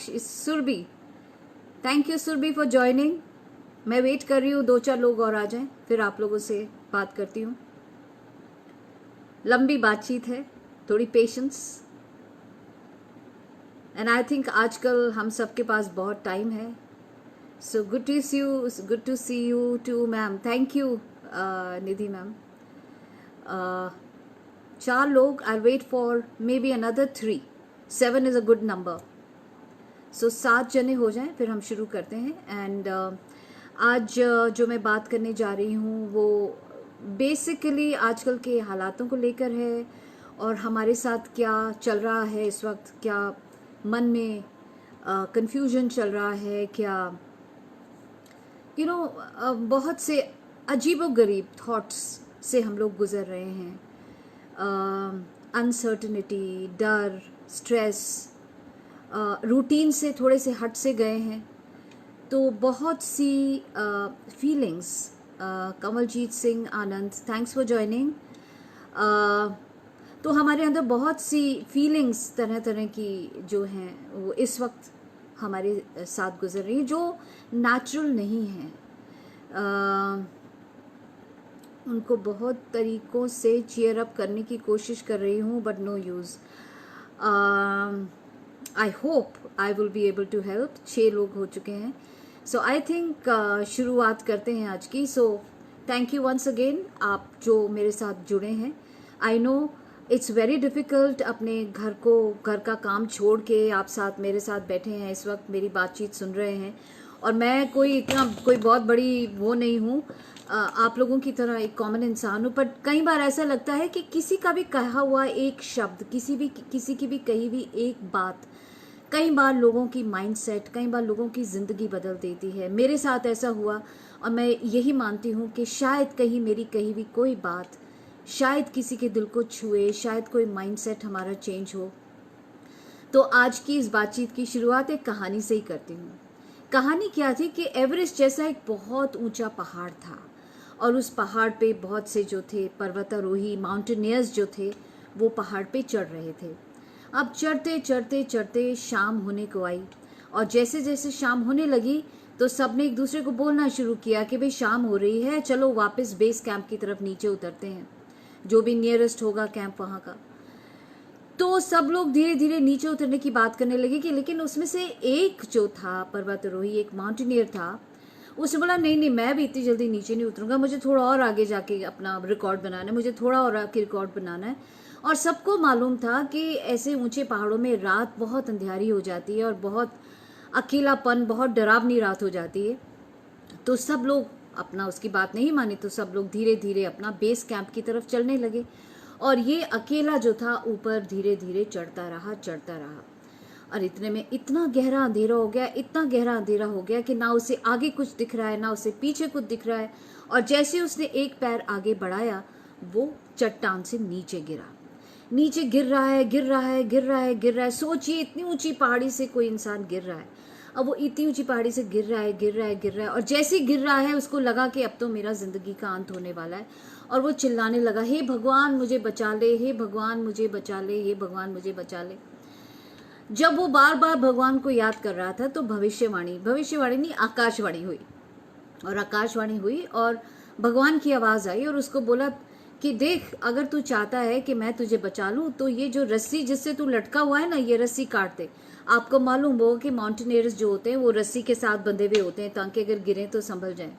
इस Surabhi, thank you Surabhi for joining. मैं wait कर रही हूँ 2-4 लोग और आ जाएं, फिर आप लोगों से बात करती हूँ। लंबी बातचीत है, थोड़ी पेशेंस, एंड आई थिंक आजकल हम सबके पास बहुत टाइम है। So good to see you too ma'am, thank you Nidhi ma'am. 4 लोग, I wait for maybe another 3, 7 is a good number. So 7 जने हो जाएं फिर हम शुरू करते हैं। एंड आज जो मैं बात करने जा रही हूँ वो बेसिकली आजकल के हालातों को लेकर है, और हमारे साथ क्या चल रहा है इस वक्त, क्या मन में कंफ्यूजन चल रहा है, क्या बहुत से अजीबोगरीब थॉट्स से हम लोग गुजर रहे हैं। अनसर्टनिटी, डर, स्ट्रेस, रूटीन से थोड़े से हट से गए हैं, तो बहुत सी feelings. Kamaljeet Singh Anand, thanks for joining. तो हमारे अंदर बहुत सी फीलिंग्स तरह तरह की जो हैं वो इस वक्त हमारे साथ गुजर रही हैं, जो नेचुरल नहीं हैं। उनको बहुत तरीक़ों से चीयर अप करने की कोशिश कर रही हूँ, but no use. I hope I will be able to help. 6 लोग हो चुके हैं, सो आई थिंक शुरुआत करते हैं आज की। So thank you once again, आप जो मेरे साथ जुड़े हैं। I know it's very difficult अपने घर का काम छोड़ के आप मेरे साथ बैठे हैं, इस वक्त मेरी बातचीत सुन रहे हैं। और मैं कोई बहुत बड़ी वो नहीं हूँ, आप लोगों की तरह एक कॉमन इंसान हूँ, पर कई बार ऐसा लगता है कि किसी का भी कहा हुआ एक शब्द, किसी की भी कही हुई एक बात कई बार लोगों की माइंडसेट, कई बार लोगों की ज़िंदगी बदल देती है। मेरे साथ ऐसा हुआ, और मैं यही मानती हूँ कि शायद कहीं मेरी कही हुई कोई बात शायद किसी के दिल को छुए, शायद कोई माइंडसेट हमारा चेंज हो। तो आज की इस बातचीत की शुरुआत एक कहानी से ही करती हूँ। कहानी क्या थी कि एवरेस्ट जैसा एक बहुत ऊंचा पहाड़ था, और उस पहाड़ पे बहुत से जो थे पर्वतारोही, माउंटेनियर्स जो थे, वो पहाड़ पे चढ़ रहे थे। अब चढ़ते चढ़ते चढ़ते शाम होने को आई, और जैसे जैसे शाम होने लगी तो सबने एक दूसरे को बोलना शुरू किया कि भाई शाम हो रही है, चलो वापस बेस कैंप की तरफ नीचे उतरते हैं, जो भी नियरेस्ट होगा कैंप वहाँ का। तो सब लोग धीरे धीरे नीचे उतरने की बात करने लगे कि लेकिन उसमें से एक जो था पर्वतारोही, एक माउंटेनियर था, उसने बोला नहीं नहीं, मैं भी इतनी जल्दी नीचे नहीं उतरूंगा, मुझे थोड़ा और आगे जाके अपना रिकॉर्ड बनाना है, मुझे थोड़ा और आगे रिकॉर्ड बनाना है। और सबको मालूम था कि ऐसे ऊंचे पहाड़ों में रात बहुत अंधियारी हो जाती है, और बहुत अकेलापन, बहुत डरावनी रात हो जाती है। तो सब लोग अपना उसकी बात नहीं मानी, तो सब लोग धीरे धीरे अपना बेस कैंप की तरफ चलने लगे, और ये अकेला जो था ऊपर धीरे धीरे चढ़ता रहा। और इतने में इतना गहरा अंधेरा हो गया, इतना गहरा अंधेरा हो गया कि ना उसे आगे कुछ दिख रहा है, ना उसे पीछे कुछ दिख रहा है। और जैसे उसने एक पैर आगे बढ़ाया, वो चट्टान से नीचे गिर रहा है। सोचिए, इतनी ऊंची पहाड़ी से कोई इंसान गिर रहा है। अब वो इतनी ऊंची पहाड़ी से गिर रहा है, और जैसे गिर रहा है उसको लगा कि अब तो मेरा जिंदगी का अंत होने वाला है, और वो चिल्लाने लगा, हे भगवान मुझे बचा ले, हे भगवान मुझे बचा ले, हे भगवान मुझे बचा ले। जब वो बार बार भगवान को याद कर रहा था तो भविष्यवाणी नहीं, आकाशवाणी हुई। और भगवान की आवाज आई और उसको बोला कि देख, अगर तू चाहता है कि मैं तुझे बचा लूं तो ये जो रस्सी जिससे तू लटका हुआ है ना, ये रस्सी काट दे। आपको मालूम हो कि माउंटेनियर्स जो होते हैं वो रस्सी के साथ बंधे हुए होते हैं ताकि अगर गिरे तो संभल जाए।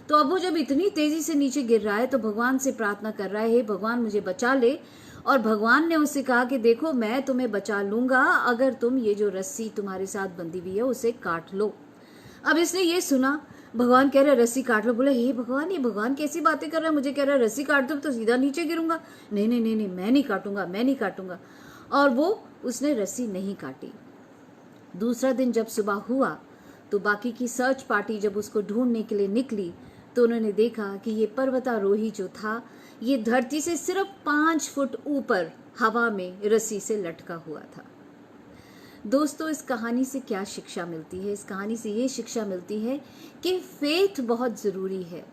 तो अब वो जब इतनी तेजी से नीचे गिर रहा है तो भगवान से प्रार्थना कर रहा है, हे भगवान मुझे बचा ले। और भगवान ने उससे कहा कि देखो, मैं तुम्हें बचा लूंगा अगर तुम ये जो रस्सी तुम्हारे साथ बंधी हुई है उसे काट लो। अब इसने ये सुना, भगवान कह रहा है रस्सी काट लो। बोले, हे भगवान, ये भगवान कैसी बातें कर रहा है, मुझे कह रहा है रस्सी काट दो तो सीधा नीचे गिरूंगा। नहीं, मैं नहीं काटूंगा। और वो उसने रस्सी नहीं काटी। दूसरा दिन जब सुबह हुआ तो बाकी की सर्च पार्टी जब उसको ढूंढने के लिए निकली तो उन्होंने देखा कि ये पर्वतारोही जो था, ये धरती से सिर्फ 5 फुट ऊपर हवा में रस्सी से लटका हुआ था। दोस्तों, इस कहानी से क्या शिक्षा मिलती है? इस कहानी से ये शिक्षा मिलती है कि फेथ बहुत ज़रूरी है।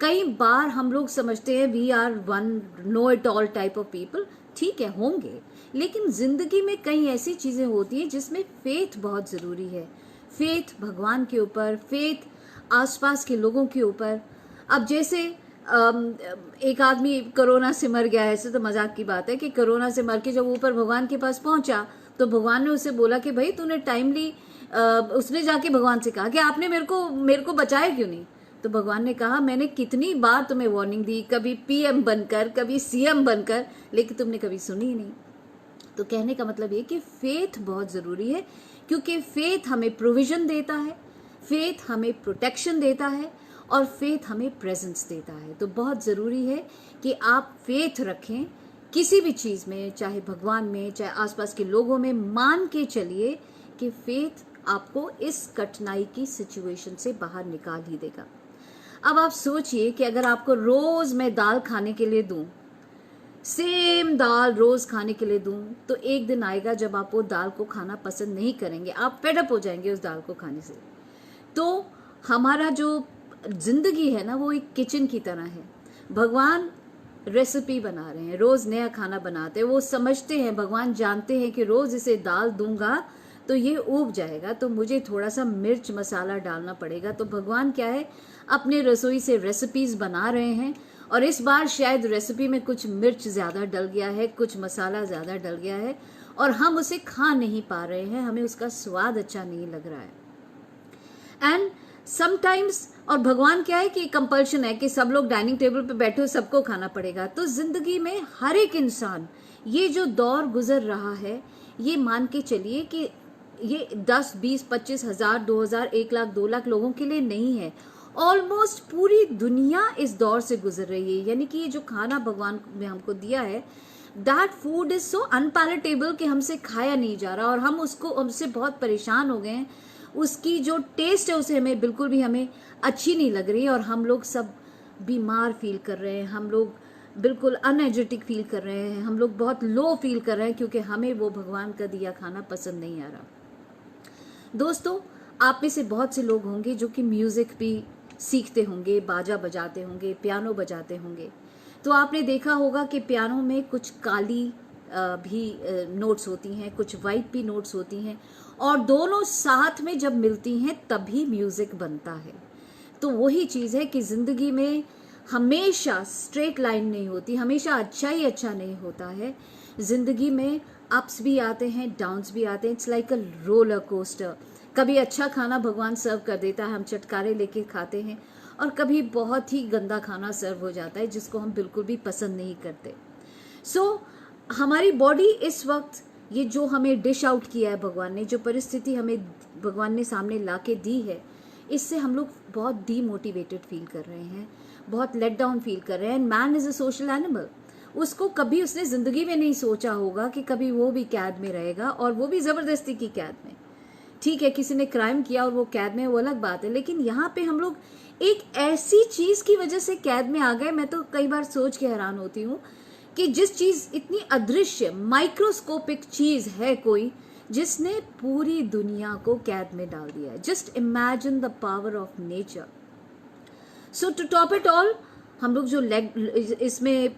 कई बार हम लोग समझते हैं we are one know it all type of people. ठीक है, होंगे, लेकिन ज़िंदगी में कई ऐसी चीज़ें होती हैं जिसमें फेथ बहुत ज़रूरी है। फेथ भगवान के ऊपर, फेथ आसपास के लोगों के ऊपर। अब जैसे एक आदमी कोरोना से मर गया है, ऐसे तो मजाक की बात है कि कोरोना से मर के जब ऊपर भगवान के पास पहुंचा तो भगवान ने उसे बोला कि भाई तूने टाइमली, उसने जाके भगवान से कहा कि आपने मेरे को बचाया क्यों नहीं। तो भगवान ने कहा मैंने कितनी बार तुम्हें वार्निंग दी, कभी पीएम बनकर, कभी सीएम बनकर, लेकिन तुमने कभी सुनी ही नहीं। तो कहने का मतलब ये कि फेथ बहुत ज़रूरी है, क्योंकि फेथ हमें प्रोविजन देता है, फेथ हमें प्रोटेक्शन देता है और फेथ हमें प्रेजेंस देता है। तो बहुत ज़रूरी है कि आप फेथ रखें किसी भी चीज़ में, चाहे भगवान में, चाहे आसपास के लोगों में। मान के चलिए कि फेथ आपको इस कठिनाई की सिचुएशन से बाहर निकाल ही देगा। अब आप सोचिए कि अगर आपको रोज़ मैं दाल खाने के लिए दूं, सेम दाल रोज़ खाने के लिए दूं, तो एक दिन आएगा जब आप वो दाल को खाना पसंद नहीं करेंगे, आप फेडअप हो जाएंगे उस दाल को खाने से। तो हमारा जो जिंदगी है ना, वो एक किचन की तरह है। भगवान रेसिपी बना रहे हैं, रोज़ नया खाना बनाते हैं। वो समझते हैं, भगवान जानते हैं कि रोज़ इसे दाल दूंगा तो ये उब जाएगा, तो मुझे थोड़ा सा मिर्च मसाला डालना पड़ेगा। तो भगवान क्या है, अपने रसोई से रेसिपीज़ बना रहे हैं। और इस बार शायद रेसिपी में कुछ मिर्च ज़्यादा डल गया है, कुछ मसाला ज़्यादा डल गया है और हम उसे खा नहीं पा रहे हैं, हमें उसका स्वाद अच्छा नहीं लग रहा है। एंड समटाइम्स, और भगवान क्या है कि कंपल्शन है कि सब लोग डाइनिंग टेबल पे बैठे हो, सबको खाना पड़ेगा। तो जिंदगी में हर एक इंसान ये जो दौर गुजर रहा है, ये मान के चलिए कि ये 10, 20, 25 हजार, 2000, 1 लाख, 2 लाख लोगों के लिए नहीं है। ऑलमोस्ट पूरी दुनिया इस दौर से गुजर रही है। यानी कि ये जो खाना भगवान ने हमको दिया है, that food is so unpalatable कि हमसे खाया नहीं जा रहा और हमसे बहुत परेशान हो गए हैं। उसकी जो टेस्ट है उसे हमें बिल्कुल भी हमें अच्छी नहीं लग रही और हम लोग सब बीमार फील कर रहे हैं, हम लोग बिल्कुल अनएनर्जेटिक फील कर रहे हैं, हम लोग बहुत लो फील कर रहे हैं क्योंकि हमें वो भगवान का दिया खाना पसंद नहीं आ रहा। दोस्तों, आप में से बहुत से लोग होंगे जो कि म्यूज़िक भी सीखते होंगे, बाजा बजाते होंगे, पियानो बजाते होंगे। तो आपने देखा होगा कि पियानो में कुछ काली भी नोट्स होती हैं, कुछ वाइट भी नोट्स होती हैं और दोनों साथ में जब मिलती हैं तभी म्यूज़िक बनता है। तो वही चीज़ है कि ज़िंदगी में हमेशा स्ट्रेट लाइन नहीं होती, हमेशा अच्छा ही अच्छा नहीं होता है। ज़िंदगी में अप्स भी आते हैं, डाउन्स भी आते हैं। It's like a roller coaster. कभी अच्छा खाना भगवान सर्व कर देता है, हम चटकारे लेके खाते हैं, और कभी बहुत ही गंदा खाना सर्व हो जाता है जिसको हम बिल्कुल भी पसंद नहीं करते। सो हमारी बॉडी इस वक्त, ये जो हमें डिश आउट किया है भगवान ने, जो परिस्थिति हमें भगवान ने सामने ला के दी है, इससे हम लोग बहुत डीमोटिवेटेड फील कर रहे हैं, बहुत लेट डाउन फील कर रहे हैं। Man is a social animal. उसको कभी उसने जिंदगी में नहीं सोचा होगा कि कभी वो भी कैद में रहेगा, और वो भी जबरदस्ती की कैद में। ठीक है, किसी ने क्राइम किया और वो कैद में, वो अलग बात है, लेकिन यहाँ पे हम लोग एक ऐसी चीज की वजह से कैद में आ गए। मैं तो कई बार सोच के हैरान होती हूँ कि जिस चीज, इतनी अदृश्य माइक्रोस्कोपिक चीज है कोई, जिसने पूरी दुनिया को कैद में डाल दिया है। Just imagine the power of nature. So to top it all, हम लोग जो इसमें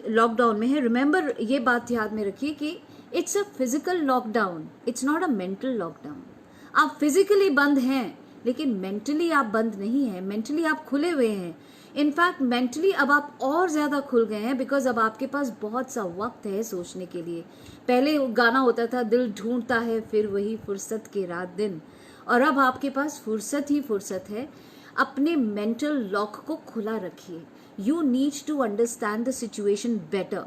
लॉकडाउन में है, रिमेंबर ये बात याद में रखिए कि it's a physical lockdown, it's not a mental lockdown. आप फिजिकली बंद हैं लेकिन मेंटली आप बंद नहीं हैं, मेंटली आप खुले हुए हैं। इनफैक्ट मेंटली अब आप और ज़्यादा खुल गए हैं, बिकॉज अब आपके पास बहुत सा वक्त है सोचने के लिए। पहले गाना होता था, दिल ढूंढता है फिर वही फुर्सत के रात दिन, और अब आपके पास फुर्सत ही फुर्सत है। अपने मेंटल लॉक को खुला रखिए। You need to understand the situation better.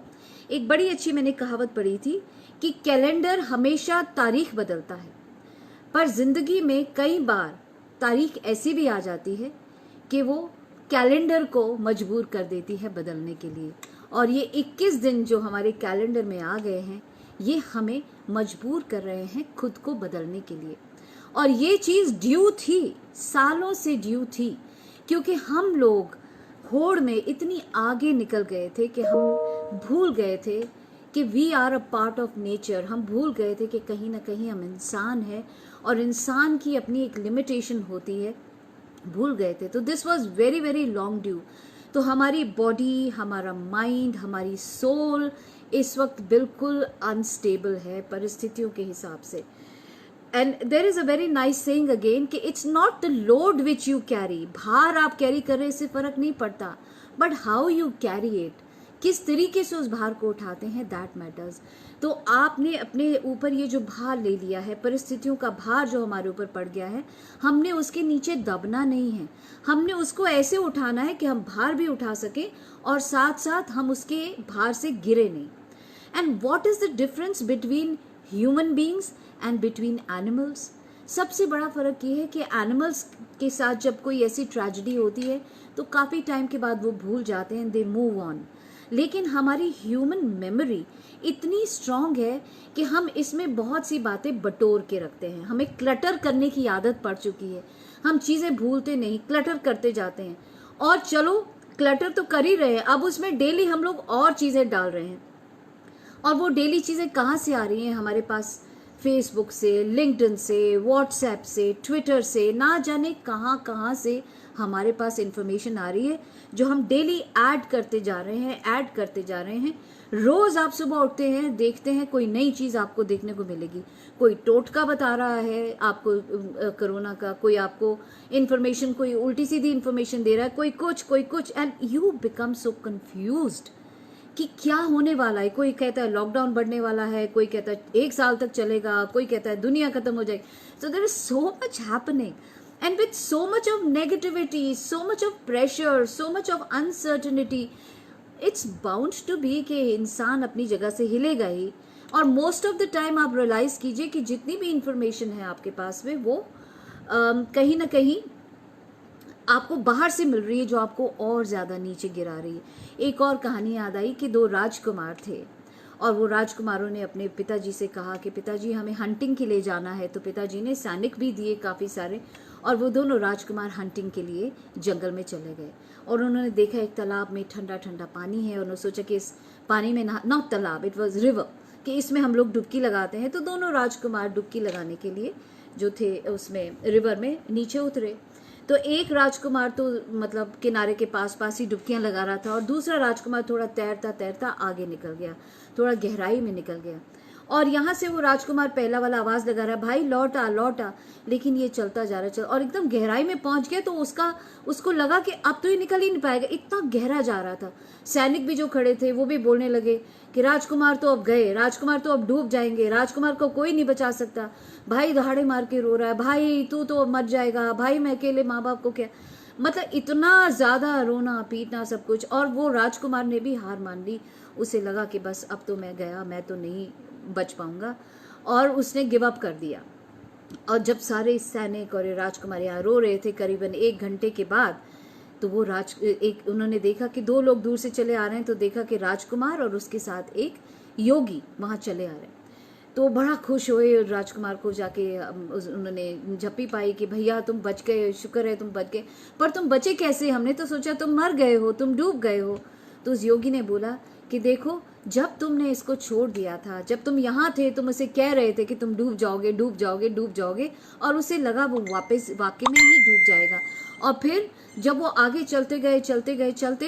एक बड़ी अच्छी मैंने कहावत पढ़ी थी कि कैलेंडर हमेशा तारीख बदलता है, पर जिंदगी में कई बार तारीख ऐसी भी आ जाती है कि वो कैलेंडर को मजबूर कर देती है बदलने के लिए। और ये 21 दिन जो हमारे कैलेंडर में आ गए हैं, ये हमें मजबूर कर रहे हैं खुद को बदलने के लिए। और ये चीज़ ड्यू थी, सालों से ड्यू थी, क्योंकि हम लोग होड़ में इतनी आगे निकल गए थे कि हम भूल गए थे कि we are a part of nature. हम भूल गए थे कि कहीं ना कहीं हम इंसान हैं और इंसान की अपनी एक लिमिटेशन होती है, भूल गए थे। तो this was very very long due. तो हमारी बॉडी, हमारा माइंड, हमारी सोल इस वक्त बिल्कुल अनस्टेबल है परिस्थितियों के हिसाब से। And there is a very nice saying again कि it's not the load which you carry, भार आप कैरी कर रहे इससे फर्क नहीं पड़ता, but how you carry it, किस तरीके से उस भार को उठाते हैं, दैट मैटर्स। तो आपने अपने ऊपर ये जो भार ले लिया है, परिस्थितियों का भार जो हमारे ऊपर पड़ गया है, हमने उसके नीचे दबना नहीं है, हमने उसको ऐसे उठाना है कि हम भार भी उठा सके और साथ साथ हम उसके भार से गिरे नहीं। And what is the difference between human beings and between animals? सबसे बड़ा फर्क ये है कि एनिमल्स के साथ जब कोई ऐसी ट्रेजेडी होती है तो काफ़ी टाइम के बाद वो भूल जाते हैं, दे मूव ऑन। लेकिन हमारी ह्यूमन मेमोरी इतनी स्ट्रांग है कि हम इसमें बहुत सी बातें बटोर के रखते हैं, हमें क्लटर करने की आदत पड़ चुकी है, हम चीज़ें भूलते नहीं, क्लटर करते जाते हैं। और चलो क्लटर तो कर ही रहे हैं, अब उसमें डेली हम लोग और चीज़ें डाल रहे हैं, और वो डेली चीज़ें कहाँ से आ रही हैं हमारे पास? फेसबुक से, लिंक्डइन से, व्हाट्सएप से, ट्विटर से, ना जाने कहाँ कहाँ से हमारे पास इंफॉर्मेशन आ रही है जो हम डेली ऐड करते जा रहे हैं, ऐड करते जा रहे हैं। रोज़ आप सुबह उठते हैं, देखते हैं कोई नई चीज़ आपको देखने को मिलेगी, कोई टोटका बता रहा है आपको कोरोना का, कोई आपको इन्फॉर्मेशन, कोई उल्टी सीधी इन्फॉर्मेशन दे रहा है, कोई कुछ, and you become so confused कि क्या होने वाला है। कोई कहता है लॉकडाउन बढ़ने वाला है, कोई कहता है 1 साल तक चलेगा, कोई कहता है दुनिया खत्म हो जाएगी। So there is so much happening and with so much of negativity, so much of pressure, so much of uncertainty, it's bound to be कि इंसान अपनी जगह से हिलेगा ही। और मोस्ट ऑफ द टाइम आप रियलाइज कीजिए कि जितनी भी इंफॉर्मेशन है आपके पास में वो कहीं ना कहीं आपको बाहर से मिल रही है जो आपको और ज़्यादा नीचे गिरा रही है। एक और कहानी याद आई कि 2 राजकुमार थे और वो राजकुमारों ने अपने पिताजी से कहा कि पिताजी हमें हंटिंग के लिए जाना है। तो पिताजी ने सैनिक भी दिए काफ़ी सारे और वो दोनों राजकुमार हंटिंग के लिए जंगल में चले गए। और उन्होंने देखा एक तालाब में ठंडा ठंडा पानी है, उन्होंने सोचा कि इस पानी में नॉट तालाब, इट वॉज रिवर, कि इसमें हम लोग डुबकी लगाते हैं। तो दोनों राजकुमार डुबकी लगाने के लिए जो थे उसमें रिवर में नीचे उतरे। तो एक राजकुमार तो मतलब किनारे के पास पास ही डुबकियां लगा रहा था और दूसरा राजकुमार थोड़ा तैरता तैरता आगे निकल गया, थोड़ा गहराई में निकल गया। और यहाँ से वो राजकुमार पहला वाला आवाज़ लगा रहा है, भाई लौट आ लौट आ, लेकिन ये चलता जा रहा और एकदम गहराई में पहुंच गया। तो उसको लगा कि अब तो ये निकल ही नहीं पाएगा, इतना गहरा जा रहा था। सैनिक भी जो खड़े थे वो भी बोलने लगे कि राजकुमार तो अब गए, राजकुमार तो अब डूब जाएंगे, राजकुमार को कोई नहीं बचा सकता। भाई दहाड़े मार के रो रहा है, भाई तू तो मर जाएगा, भाई मैं अकेले माँ बाप को क्या, मतलब इतना ज़्यादा रोना पीटना सब कुछ। और वो राजकुमार ने भी हार मान ली, उसे लगा कि बस अब तो मैं गया, मैं तो नहीं बच पाऊंगा, और उसने गिव अप कर दिया। और जब सारे सैनिक और राजकुमार यहाँ रो रहे थे करीबन 1 घंटे के बाद, तो वो उन्होंने देखा कि 2 लोग दूर से चले आ रहे हैं। तो देखा कि राजकुमार और उसके साथ एक योगी वहाँ चले आ रहे हैं। तो बड़ा खुश हुए, राजकुमार को जाके उन्होंने झप्पी पाई कि भैया तुम बच गए, शुक्र है तुम बच गए, पर तुम बचे कैसे, हमने तो सोचा तुम मर गए हो, तुम डूब गए हो। तो उस योगी ने बोला कि देखो, जब तुमने इसको छोड़ दिया था, जब तुम यहाँ थे, तुम उसे कह रहे थे कि तुम डूब जाओगे डूब जाओगे डूब जाओगे, और उसे लगा वो वापस वाकई में ही डूब जाएगा। और फिर जब वो आगे चलते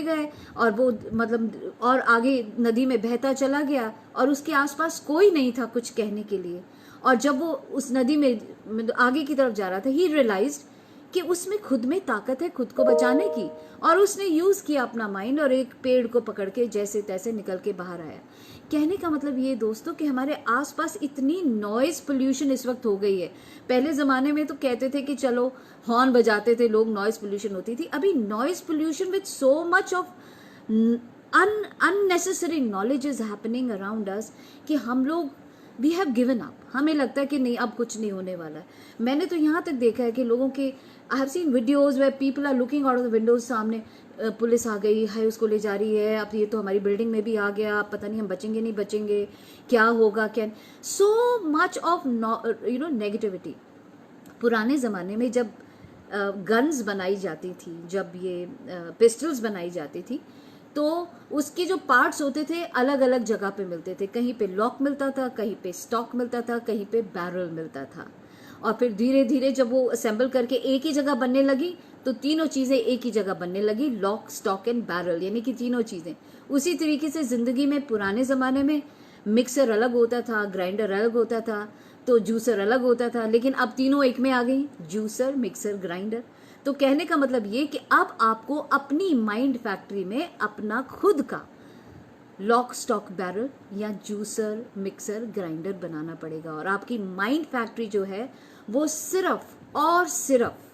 गए और वो मतलब और आगे नदी में बहता चला गया और उसके आसपास कोई नहीं था कुछ कहने के लिए। और जब वो उस नदी में आगे की तरफ जा रहा था, ही रियलाइज्ड कि उसमें खुद में ताकत है खुद को बचाने की, और उसने यूज किया अपना माइंड और एक पेड़ को पकड़ के जैसे तैसे निकल के बाहर आया। कहने का मतलब ये दोस्तों कि हमारे आसपास इतनी नॉइज पोल्यूशन इस वक्त हो गई है। पहले जमाने में तो कहते थे कि चलो हॉर्न बजाते थे लोग, नॉइज पोल्यूशन होती थी। अभी noise pollution with so much of unnecessary knowledge is happening around us कि हम लोग वी हैव गिवन अप। हमें लगता है कि नहीं अब कुछ नहीं होने वाला है। मैंने तो यहाँ तक देखा है कि लोगों के I have seen videos where people are looking out of the windows, सामने पुलिस आ गई है, उसको ले जा रही है, अब ये तो हमारी बिल्डिंग में भी आ गया, पता नहीं हम बचेंगे नहीं बचेंगे, क्या होगा क्या। सो मच ऑफ नेगेटिविटी। पुराने ज़माने में जब गन्स बनाई जाती थी, जब ये पिस्टल्स बनाई जाती थी, तो उसके जो पार्ट्स होते थे अलग अलग जगह पे मिलते थे। कहीं पे लॉक मिलता था, कहीं पे स्टॉक मिलता था, कहीं पे बैरल मिलता था। और फिर धीरे धीरे जब वो असेंबल करके एक ही जगह बनने लगी तो तीनों चीज़ें एक ही जगह बनने लगी, लॉक स्टॉक एंड बैरल, यानी कि तीनों चीज़ें उसी तरीके से जिंदगी में पुराने ज़माने में मिक्सर अलग होता था, ग्राइंडर अलग होता था, तो जूसर अलग होता था, लेकिन अब तीनों एक में आ गई, जूसर, मिक्सर, ग्राइंडर। तो कहने का मतलब ये कि अब आपको अपनी माइंड फैक्ट्री में अपना खुद का लॉक स्टॉक बैरल या जूसर, मिक्सर, ग्राइंडर बनाना पड़ेगा। और आपकी माइंड फैक्ट्री जो है वो सिर्फ और सिर्फ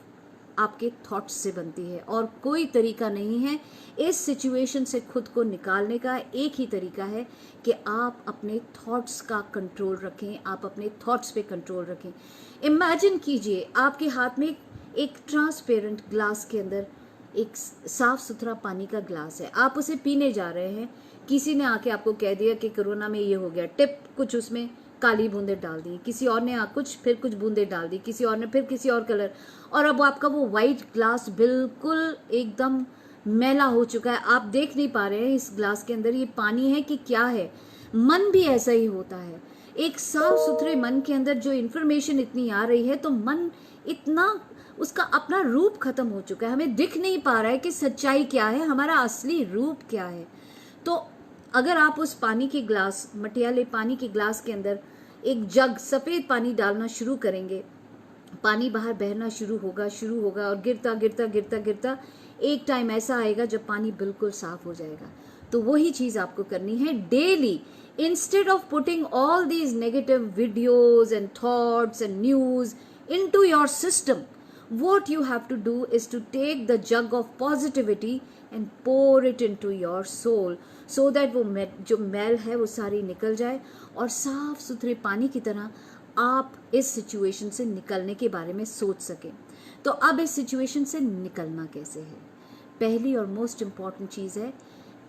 आपके थॉट्स से बनती है, और कोई तरीका नहीं है इस सिचुएशन से खुद को निकालने का। एक ही तरीका है कि आप अपने थॉट्स का कंट्रोल रखें, आप अपने थॉट्स पे कंट्रोल रखें। इमेजिन कीजिए आपके हाथ में एक ट्रांसपेरेंट ग्लास के अंदर एक साफ सुथरा पानी का ग्लास है, आप उसे पीने जा रहे हैं। किसी ने आके आपको कह दिया कि कोरोना में ये हो गया, टिप कुछ उसमें काली बूंदें डाल दी, किसी और ने कुछ फिर कुछ बूंदें डाल दी, किसी और ने फिर किसी और कलर, और अब आपका वो वाइट ग्लास बिल्कुल एकदम मैला हो चुका है। आप देख नहीं पा रहे हैं इस ग्लास के अंदर ये पानी है कि क्या है। मन भी ऐसा ही होता है। एक साफ सुथरे मन के अंदर जो इन्फॉर्मेशन इतनी आ रही है, तो मन इतना, उसका अपना रूप खत्म हो चुका है। हमें दिख नहीं पा रहा है कि सच्चाई क्या है, हमारा असली रूप क्या है। तो अगर आप उस पानी के ग्लास, मटियाले पानी के ग्लास के अंदर एक जग सफेद पानी डालना शुरू करेंगे, पानी बाहर बहना शुरू होगा और गिरता गिरता गिरता गिरता एक टाइम ऐसा आएगा जब पानी बिल्कुल साफ हो जाएगा। तो वही चीज आपको करनी है daily. Instead of putting all these negative videos and thoughts and news into your system, what you have to do is to take the jug of positivity and pour it into your soul, so that वो जो मैल है वो सारी निकल जाए और साफ सुथरे पानी की तरह आप इस सिचुएशन से निकलने के बारे में सोच सकें। तो अब इस सिचुएशन से निकलना कैसे है? पहली और मोस्ट इम्पॉर्टेंट चीज़ है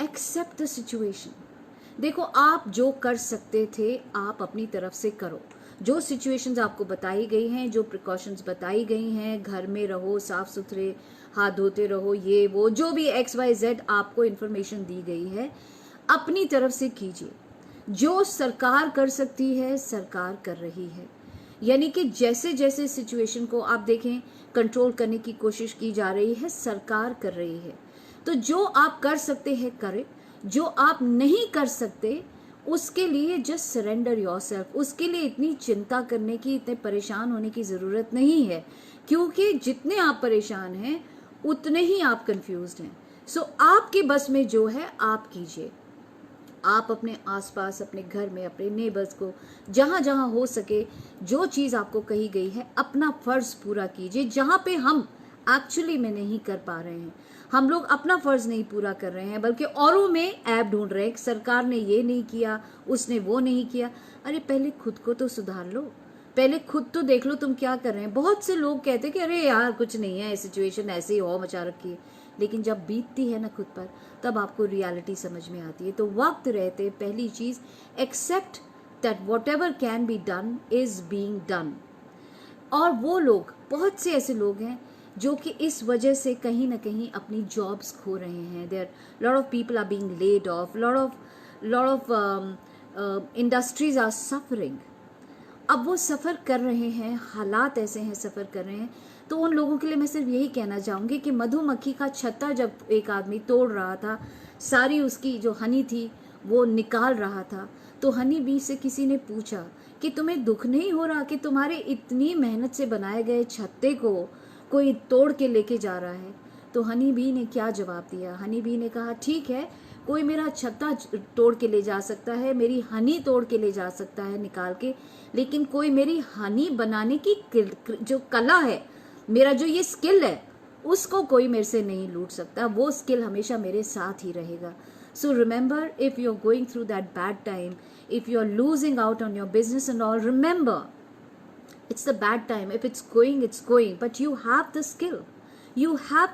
एक्सेप्ट द सिचुएशन। देखो, आप जो कर सकते थे आप अपनी तरफ से करो। जो सिचुएशंस आपको बताई गई हैं, जो प्रिकॉशंस बताई गई हैं, घर में रहो, साफ सुथरे हाथ धोते रहो, ये वो जो भी XYZ आपको इन्फॉर्मेशन दी गई है, अपनी तरफ से कीजिए। जो सरकार कर सकती है सरकार कर रही है। यानी कि जैसे जैसे सिचुएशन को आप देखें कंट्रोल करने की कोशिश की जा रही है, सरकार कर रही है। तो जो आप कर सकते हैं करें, जो आप नहीं कर सकते उसके लिए जस्ट सरेंडर योरसेल्फ। उसके लिए इतनी चिंता करने की, इतने परेशान होने की ज़रूरत नहीं है, क्योंकि जितने आप परेशान हैं उतने ही आप कंफ्यूज्ड हैं। सो आपके बस में जो है आप कीजिए। आप अपने आसपास, अपने घर में, अपने नेबर्स को जहाँ जहाँ हो सके जो चीज़ आपको कही गई है अपना फ़र्ज़ पूरा कीजिए। जहाँ पे हम एक्चुअली में नहीं कर पा रहे हैं, हम लोग अपना फ़र्ज़ नहीं पूरा कर रहे हैं बल्कि औरों में ऐप ढूंढ रहे हैं, सरकार ने ये नहीं किया, उसने वो नहीं किया। अरे पहले खुद को तो सुधार लो, पहले खुद तो देख लो तुम क्या कर रहे हैं। बहुत से लोग कहते हैं कि अरे यार कुछ नहीं है, सिचुएशन ऐसे ही हो मचा रखी है, लेकिन जब बीतती है ना खुद पर, तब आपको रियलिटी समझ में आती है। तो वक्त रहते पहली चीज़ accept that whatever can be done is being done. और वो लोग, बहुत से ऐसे लोग हैं जो कि इस वजह से कहीं ना कहीं अपनी जॉब्स खो रहे हैं। There lot of people are being laid off, lot of industries are suffering. अब वो सफ़र कर रहे हैं, हालात ऐसे हैं, सफ़र कर रहे हैं। तो उन लोगों के लिए मैं सिर्फ यही कहना चाहूँगी कि मधुमक्खी का छत्ता जब एक आदमी तोड़ रहा था, सारी उसकी जो हनी थी वो निकाल रहा था, तो हनी बी से किसी ने पूछा कि तुम्हें दुख नहीं हो रहा कि तुम्हारे इतनी मेहनत से बनाए गए छत्ते को कोई तोड़ के लेके जा रहा है? तो हनी बी ने क्या जवाब दिया? हनी बी ने कहा ठीक है, कोई मेरा छत्ता तोड़ के ले जा सकता है, मेरी हनी तोड़ के ले जा सकता है निकाल के, लेकिन कोई मेरी हनी बनाने की जो कला है, मेरा जो ये स्किल है, उसको कोई मेरे से नहीं लूट सकता। वो स्किल हमेशा मेरे साथ ही रहेगा। So remember, if you are going through that bad time, if you are losing out on your business and all, remember it's the bad time. If it's going, but you have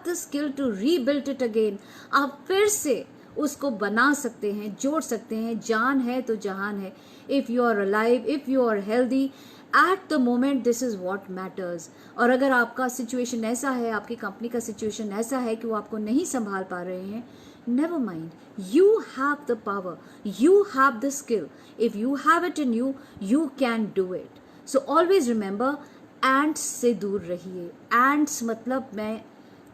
the skill to rebuild it again. आप फिर से उसको बना सकते हैं, जोड़ सकते हैं। जान है तो जहान है। if you are alive, if you are healthy at the moment, this is what matters. और अगर आपका सिचुएशन ऐसा है, आपकी कंपनी का सिचुएशन ऐसा है कि वो आपको नहीं संभाल पा रहे हैं, never mind, you have the power, you have the skill. If you have it in you, you can do it. So always remember, ants से दूर रहिए। ants मतलब मैं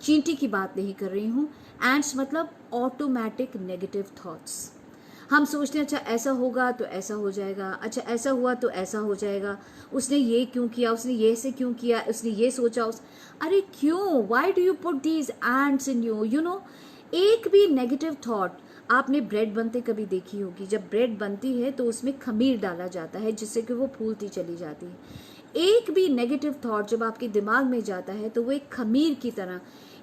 चींटी की बात नहीं कर रही हूँ। एंड्स मतलब ऑटोमेटिक नेगेटिव थॉट्स। हम सोचते हैं अच्छा ऐसा होगा तो ऐसा हो जाएगा, अच्छा ऐसा हुआ तो ऐसा हो जाएगा, उसने ये क्यों किया, उसने ये से क्यों किया, उसने ये सोचा अरे क्यों, why do you put these ends in you know. एक भी नेगेटिव थॉट, आपने ब्रेड बनते कभी देखी होगी, जब ब्रेड बनती है तो उसमें खमीर डाला जाता है जिससे कि वो फूलती चली जाती है। एक भी नेगेटिव थॉट जब आपके दिमाग में जाता है तो वो एक खमीर की तरह,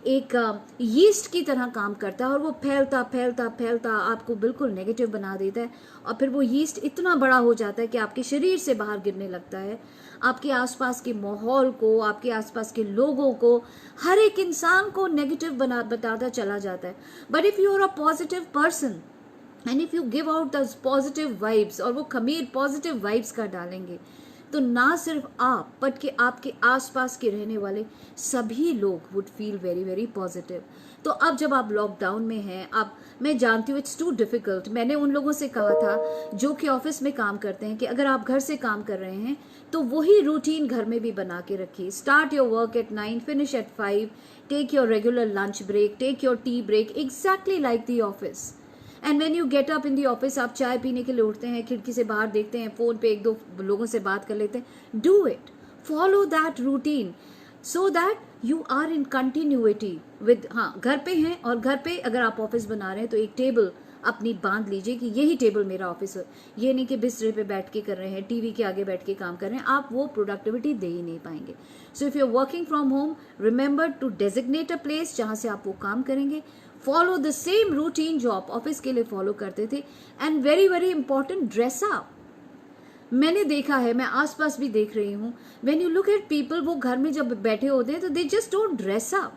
एक यीस्ट की तरह काम करता है और वो फैलता फैलता फैलता आपको बिल्कुल नेगेटिव बना देता है। और फिर वो यीस्ट इतना बड़ा हो जाता है कि आपके शरीर से बाहर गिरने लगता है, आपके आसपास के माहौल को, आपके आसपास के लोगों को, हर एक इंसान को नेगेटिव बताता चला जाता है। But if you are a positive person and if you give out this positive vibes, और वो खमीर पॉजिटिव वाइब्स का डालेंगे, तो ना सिर्फ आप बल्कि आपके आसपास के रहने वाले सभी लोग would feel very very positive. तो अब जब आप लॉकडाउन में हैं, अब मैं जानती हूँ इट्स टू डिफिकल्ट। मैंने उन लोगों से कहा था जो कि ऑफिस में काम करते हैं कि अगर आप घर से काम कर रहे हैं तो वही रूटीन घर में भी बना के रखिए। Start your work at 9, finish at 5, take your regular lunch break, take your tea break, exactly like the office. And when you get up in the office, आप चाय पीने के लिए उठते हैं, खिड़की से बाहर देखते हैं, फोन पे एक दो लोगों से बात कर लेते हैं, do it, follow that routine so that you are in continuity with. हाँ, घर पे हैं और घर पे अगर आप ऑफिस बना रहे हैं तो एक टेबल अपनी बांध लीजिए कि यही टेबल मेरा ऑफिस है। ये नहीं कि बिस्तर पे बैठ के कर रहे हैं, टीवी के आगे बैठ के काम कर रहे हैं, आप वो प्रोडक्टिविटी दे ही नहीं पाएंगे। So if you are working from home, remember to designate a place जहां से आप वो काम करेंगे। फॉलो द सेम रूटीन जो आप ऑफिस के लिए फॉलो करते थे। And very very important, dress up. मैंने देखा है, मैं आसपास भी देख रही हूँ, when you look at people, वो घर में जब बैठे होते हैं तो they just don't dress up.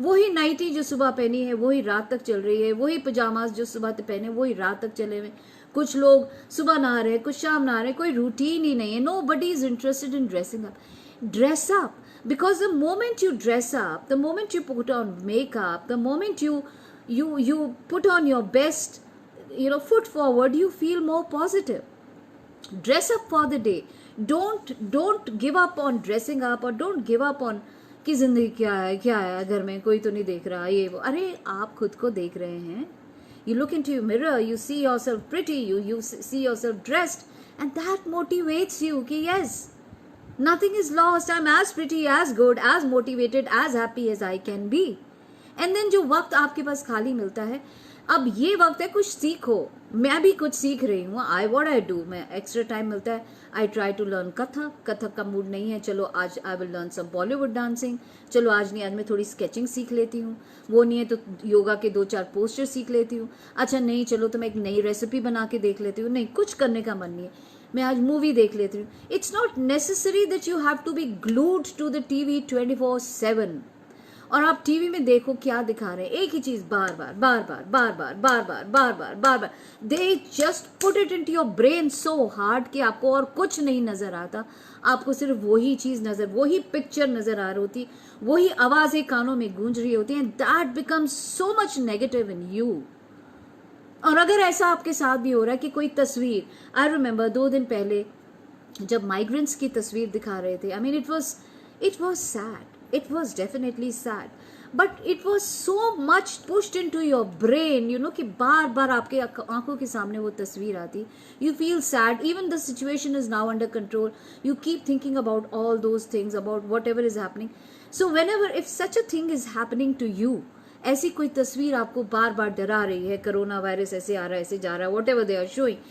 वही नाइटी जो सुबह पहनी है वही रात तक चल रही है, वही पजामाज जो सुबह तक पहने वही रात तक चले हुए। कुछ लोग सुबह नहा रहे हैं, कुछ शाम नहा रहे हैं, कोई रूटीन ही नहीं है। Nobody is interested in dressing up. Dress up, because the moment you dress up, the moment you put on makeup, the moment you put on your best foot forward, you feel more positive. Dress up for the day. Don't give up on dressing up, or don't give up on कि जिंदगी क्या है घर में कोई तो नहीं देख रहा, ये वो। अरे आप खुद को देख रहे हैं, you look into your mirror, you see yourself pretty, you see yourself dressed, and that motivates you कि yes, nothing is lost, I'm as pretty, as good, as motivated, as happy as I can be. And then जो वक्त आपके पास खाली मिलता है, अब ये वक्त है कुछ सीखो। मैं भी कुछ सीख रही हूँ। आई डू, मैं एक्स्ट्रा टाइम मिलता है, I try to learn Kathak. Kathak का मूड नहीं है, चलो आज I will learn some Bollywood dancing. चलो आज नहीं, आज मैं थोड़ी स्केचिंग सीख लेती हूँ। वो नहीं है तो योगा के 2-4 पोस्टर सीख लेती हूँ। अच्छा नहीं, चलो तो मैं एक नई रेसिपी बना के देख लेती हूँ। नहीं, कुछ करने का मन नहीं है, मैं आज मूवी देख लेती हूँ। It's not necessary that you have to be glued to the TV 24/7। और आप टीवी में देखो क्या दिखा रहे हैं, एक ही चीज बार बार बार बार बार बार बार बार बार बार बार बार। They just put it into your brain so hard कि आपको और कुछ नहीं नजर आता, आपको सिर्फ वही चीज नजर, वही पिक्चर नजर आ रही होती, वही आवाजें कानों में गूंज रही होती हैं। That becomes so much negative in you. और अगर ऐसा आपके साथ भी हो रहा है कि कोई तस्वीर, आई रिमेम्बर 2 दिन पहले जब माइग्रेंट्स की तस्वीर दिखा रहे थे, I mean it was sad, it was definitely sad, but it was so much pushed into your brain, कि बार बार आपके आंखों के सामने वो तस्वीर आती, you feel sad, even the situation is now under control, you keep thinking about all those things, about whatever is happening. So whenever, if such a thing is happening to you, ऐसी कोई तस्वीर आपको बार बार डरा रही है, corona virus ऐसे आ रहा है, ऐसे जा रहा है, whatever they are showing,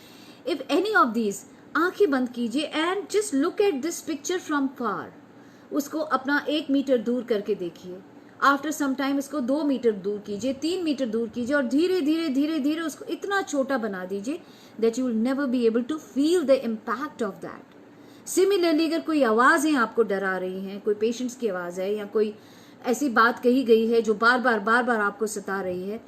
if any of these, आंखें बंद कीजिए and just look at this picture from far. उसको अपना 1 मीटर दूर करके देखिए। आफ्टर सम टाइम इसको 2 मीटर दूर कीजिए, 3 मीटर दूर कीजिए, और धीरे धीरे धीरे धीरे उसको इतना छोटा बना दीजिए that you will never be able to feel the impact of that. Similarly, अगर कोई आवाजें आपको डरा रही हैं, कोई पेशेंट्स की आवाज है या कोई ऐसी बात कही गई है जो बार बार आपको सता रही है,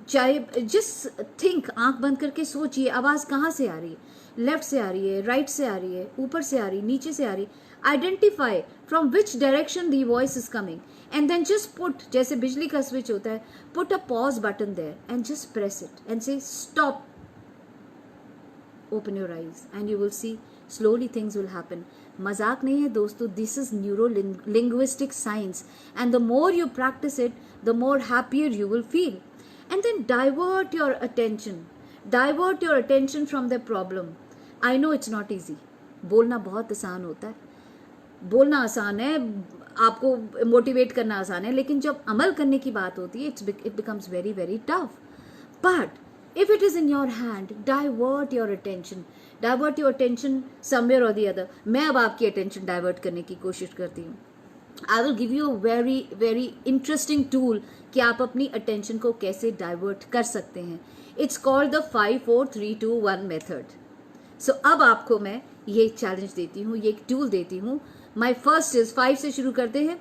चाहे जिस थिंक, आंख बंद करके सोचिए आवाज कहाँ से आ रही है, लेफ्ट से आ रही है, राइट से आ रही है, ऊपर से आ रही है, नीचे से आ रही है। Identify from which direction the voice is coming, and then just put, जैसे बिजली का स्विच होता है, put a pause button there and just press it and say stop, open your eyes, and you will see slowly things will happen. मजाक नहीं है दोस्तों, this is neuro linguistic science and the more you practise it the more happier you will feel. And then divert your attention from the problem. I know it's not easy. बोलना बहुत आसान होता है, बोलना आसान है, आपको मोटिवेट करना आसान है, लेकिन जब अमल करने की बात होती है it becomes very very tough. But if it is in your hand, divert your attention somewhere और द अदर. मैं अब आपकी अटेंशन डाइवर्ट करने की कोशिश करती हूँ. I will give you a very very interesting tool कि आप अपनी अटेंशन को कैसे डाइवर्ट कर सकते हैं. It's called the 5 4 3 2 1 method. So अब आपको मैं ये चैलेंज देती हूँ, ये एक टूल देती हूँ. माई फर्स्ट इज 5 से शुरू करते हैं.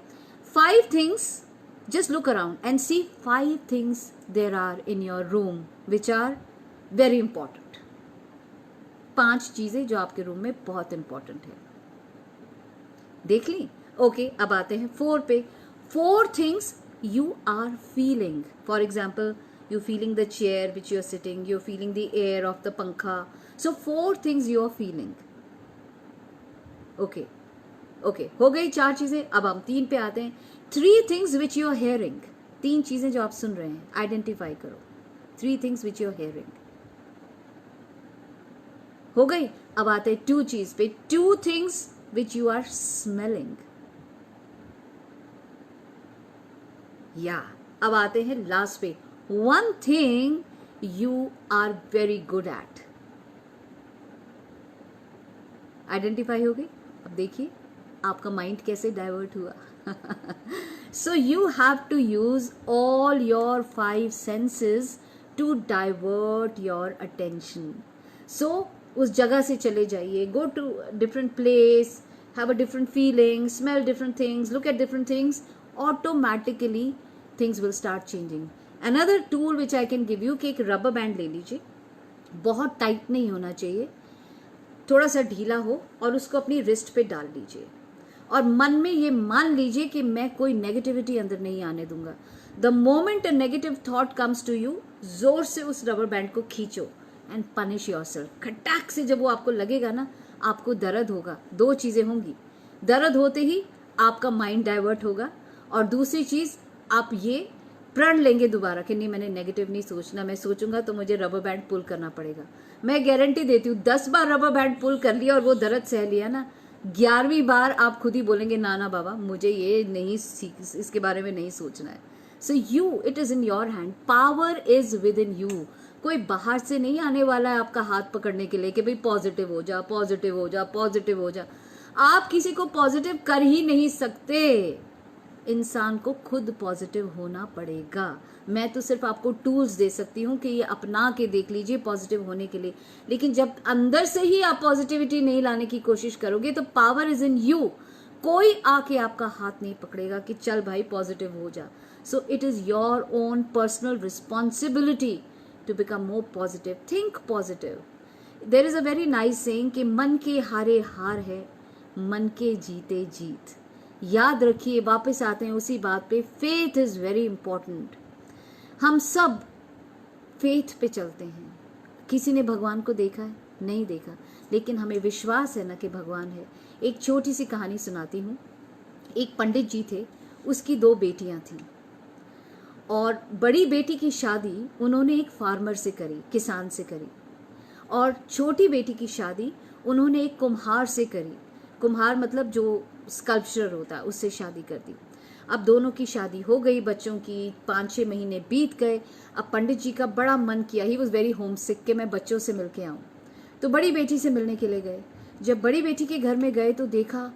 5 things, just look around and see 5 things there are in your room which are very important. 5 चीजें जो आपके रूम में बहुत इंपॉर्टेंट है. देख ली? ओके, अब आते हैं 4 पे. 4 things you are feeling. For example, you're feeling the chair which you're sitting, you're feeling the air of the pankha. So 4 things you're feeling. Okay, हो गई 4 चीजें. अब हम 3 पे आते हैं. 3 things which you're hearing. 3 चीजें जो आप सुन रहे हैं, आइडेंटिफाई करो. 3 things which you're hearing. हो गई. अब आते हैं 2 चीज पे. 2 things which you are smelling. या अब आते हैं लास्ट पे. 1 thing you are very good at. Identify हो गई. अब देखिए आपका माइंड कैसे डाइवर्ट हुआ. So you have to use all your 5 senses to divert your attention. So उस जगह से चले जाइए. Go to different place, have a different feeling, smell different things, look at different things. Automatically things will start changing. Another tool which I can give you कि एक rubber band ले लीजिए. बहुत टाइट नहीं होना चाहिए, थोड़ा सा ढीला हो, और उसको अपनी रिस्ट पे डाल लीजिए और मन में ये मान लीजिए कि मैं कोई नेगेटिविटी अंदर नहीं आने दूंगा. The moment a negative thought comes to you, जोर से उस रबर बैंड को खींचो एंड पनिश योरसेल्फ. खटाक से जब वो आपको लगेगा ना, आपको दर्द होगा. 2 चीजें होंगी. दर्द होते ही आपका माइंड डाइवर्ट होगा, और दूसरी चीज आप ये प्रण लेंगे दोबारा कि नहीं, मैंने नेगेटिव नहीं सोचना, मैं सोचूंगा तो मुझे रबर बैंड पुल करना पड़ेगा. मैं गारंटी देती हूँ 10 बार रबर बैंड पुल कर लिया और वो दर्द सह लिया ना, 11वीं बार आप खुद ही बोलेंगे ना बाबा, मुझे ये नहीं, इसके बारे में नहीं सोचना है. सो it is in your hand. Power is with in you. कोई बाहर से नहीं आने वाला है आपका हाथ पकड़ने के लिए कि भाई पॉजिटिव हो जा, पॉजिटिव हो जा, पॉजिटिव हो जा. आप किसी को पॉजिटिव कर ही नहीं सकते. इंसान को खुद पॉजिटिव होना पड़ेगा. मैं तो सिर्फ आपको टूल्स दे सकती हूँ कि ये अपना के देख लीजिए पॉजिटिव होने के लिए. लेकिन जब अंदर से ही आप पॉजिटिविटी नहीं लाने की कोशिश करोगे तो पावर इज इन यू. कोई आके आपका हाथ नहीं पकड़ेगा कि चल भाई पॉजिटिव हो जा. So it is your own personal responsibility to become more positive. Think positive. There is a very nice saying कि मन के हारे हार है, मन के जीते जीत. याद रखिए, वापस आते हैं उसी बात पे. Faith is very important. हम सब फेथ पे चलते हैं. किसी ने भगवान को देखा है? नहीं देखा, लेकिन हमें विश्वास है ना कि भगवान है. एक छोटी सी कहानी सुनाती हूँ. एक पंडित जी थे, उसकी 2 बेटियां थीं, और बड़ी बेटी की शादी उन्होंने एक फार्मर से करी, किसान से करी, और छोटी बेटी की शादी उन्होंने एक कुम्हार से करी. कुम्हार मतलब जो स्कल्पचर होता है, उससे शादी कर दी. अब दोनों की शादी हो गई, बच्चों की 5-6 महीने बीत गए. अब पंडित जी का बड़ा मन किया, ही वॉज वेरी होम सिक, कि मैं बच्चों से मिल के आऊँ. तो बड़ी बेटी से मिलने के लिए गए. जब बड़ी बेटी के घर में गए तो देखा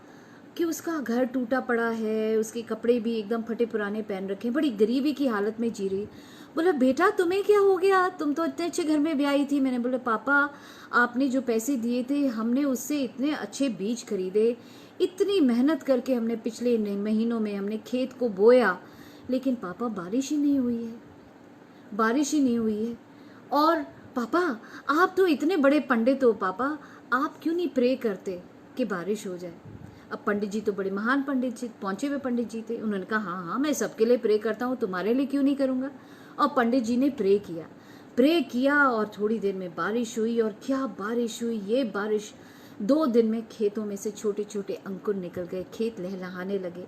कि उसका घर टूटा पड़ा है, उसके कपड़े भी एकदम फटे पुराने पहन रखे, बड़ी गरीबी की हालत में जी रही. बोला बेटा तुम्हें क्या हो गया, तुम तो इतने अच्छे घर में ब्याही थी. मैंने बोला पापा आपने जो पैसे दिए थे हमने उससे इतने अच्छे बीज खरीदे, इतनी मेहनत करके हमने पिछले महीनों में हमने खेत को बोया, लेकिन पापा बारिश ही नहीं हुई है, बारिश ही नहीं हुई है. और पापा आप तो इतने बड़े पंडित हो, पापा आप क्यों नहीं प्रे करते कि बारिश हो जाए. अब पंडित जी तो बड़े महान पंडित जी, पहुंचे हुए पंडित जी थे. उन्होंने कहा हाँ हाँ मैं सबके लिए प्रे करता हूँ, तुम्हारे लिए क्यों नहीं करूँगा. और पंडित जी ने प्रे किया और थोड़ी देर में बारिश हुई. और क्या बारिश हुई, ये बारिश 2 दिन में खेतों में से छोटे छोटे अंकुर निकल गए, खेत लहलहाने लगे।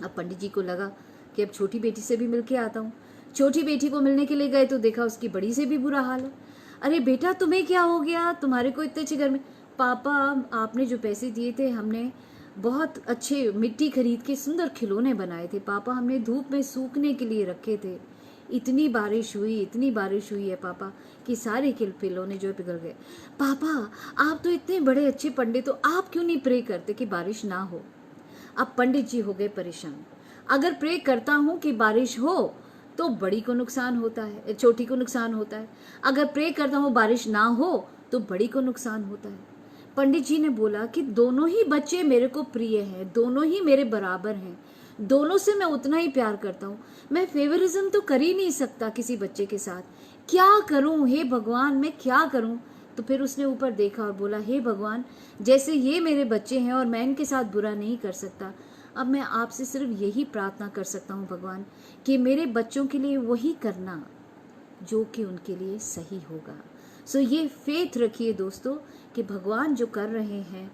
अब पंडित जी को लगा कि अब छोटी बेटी से भी मिल के आता हूँ। छोटी बेटी को मिलने के लिए गए तो देखा उसकी बड़ी से भी बुरा हाल है। अरे बेटा तुम्हें क्या हो गया, तुम्हारे को इतने अच्छे घर में। पापा आपने जो पैसे दिए थे, हमने बहुत अच्छे मिट्टी खरीद के सुंदर खिलौने बनाए थे पापा, हमने धूप में सूखने के लिए रखे थे। इतनी बारिश हुई है पापा कि सारे खिलौने जो है पिघल गए। पापा आप तो इतने बड़े अच्छे पंडित हो, आप क्यों नहीं प्रे करते कि बारिश ना हो। अब पंडित जी हो गए परेशान। अगर प्रे करता हूं कि बारिश हो तो बड़ी को नुकसान होता है, छोटी को नुकसान होता है। अगर प्रे करता हूं बारिश ना हो तो बड़ी को नुकसान होता है। पंडित जी ने बोला कि दोनों ही बच्चे मेरे को प्रिय हैं, दोनों ही मेरे बराबर हैं, दोनों से मैं उतना ही प्यार करता हूँ। मैं फेवरिज्म तो कर ही नहीं सकता किसी बच्चे के साथ। क्या करूं हे भगवान, मैं क्या करूं। तो फिर उसने ऊपर देखा और बोला, हे भगवान, जैसे ये मेरे बच्चे हैं और मैं इनके साथ बुरा नहीं कर सकता, अब मैं आपसे सिर्फ यही प्रार्थना कर सकता हूँ भगवान कि मेरे बच्चों के लिए वही करना जो कि उनके लिए सही होगा। सो ये फेथ रखिए दोस्तों कि भगवान जो कर रहे हैं,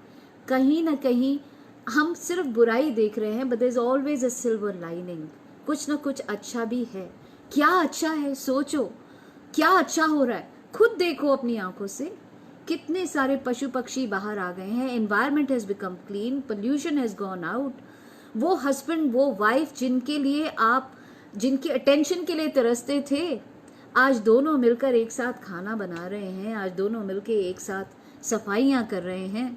कहीं ना कहीं हम सिर्फ बुराई देख रहे हैं, but there is always a silver lining. कुछ ना कुछ अच्छा भी है। क्या अच्छा है सोचो, क्या अच्छा हो रहा है खुद देखो अपनी आंखों से। कितने सारे पशु पक्षी बाहर आ गए हैं, environment has become clean, pollution has gone out. वो हस्बैंड वो वाइफ जिनके लिए आप, जिनकी अटेंशन के लिए तरसते थे, आज दोनों मिलकर एक साथ खाना बना रहे हैं, आज दोनों मिलकर एक साथ सफाइयां कर रहे हैं।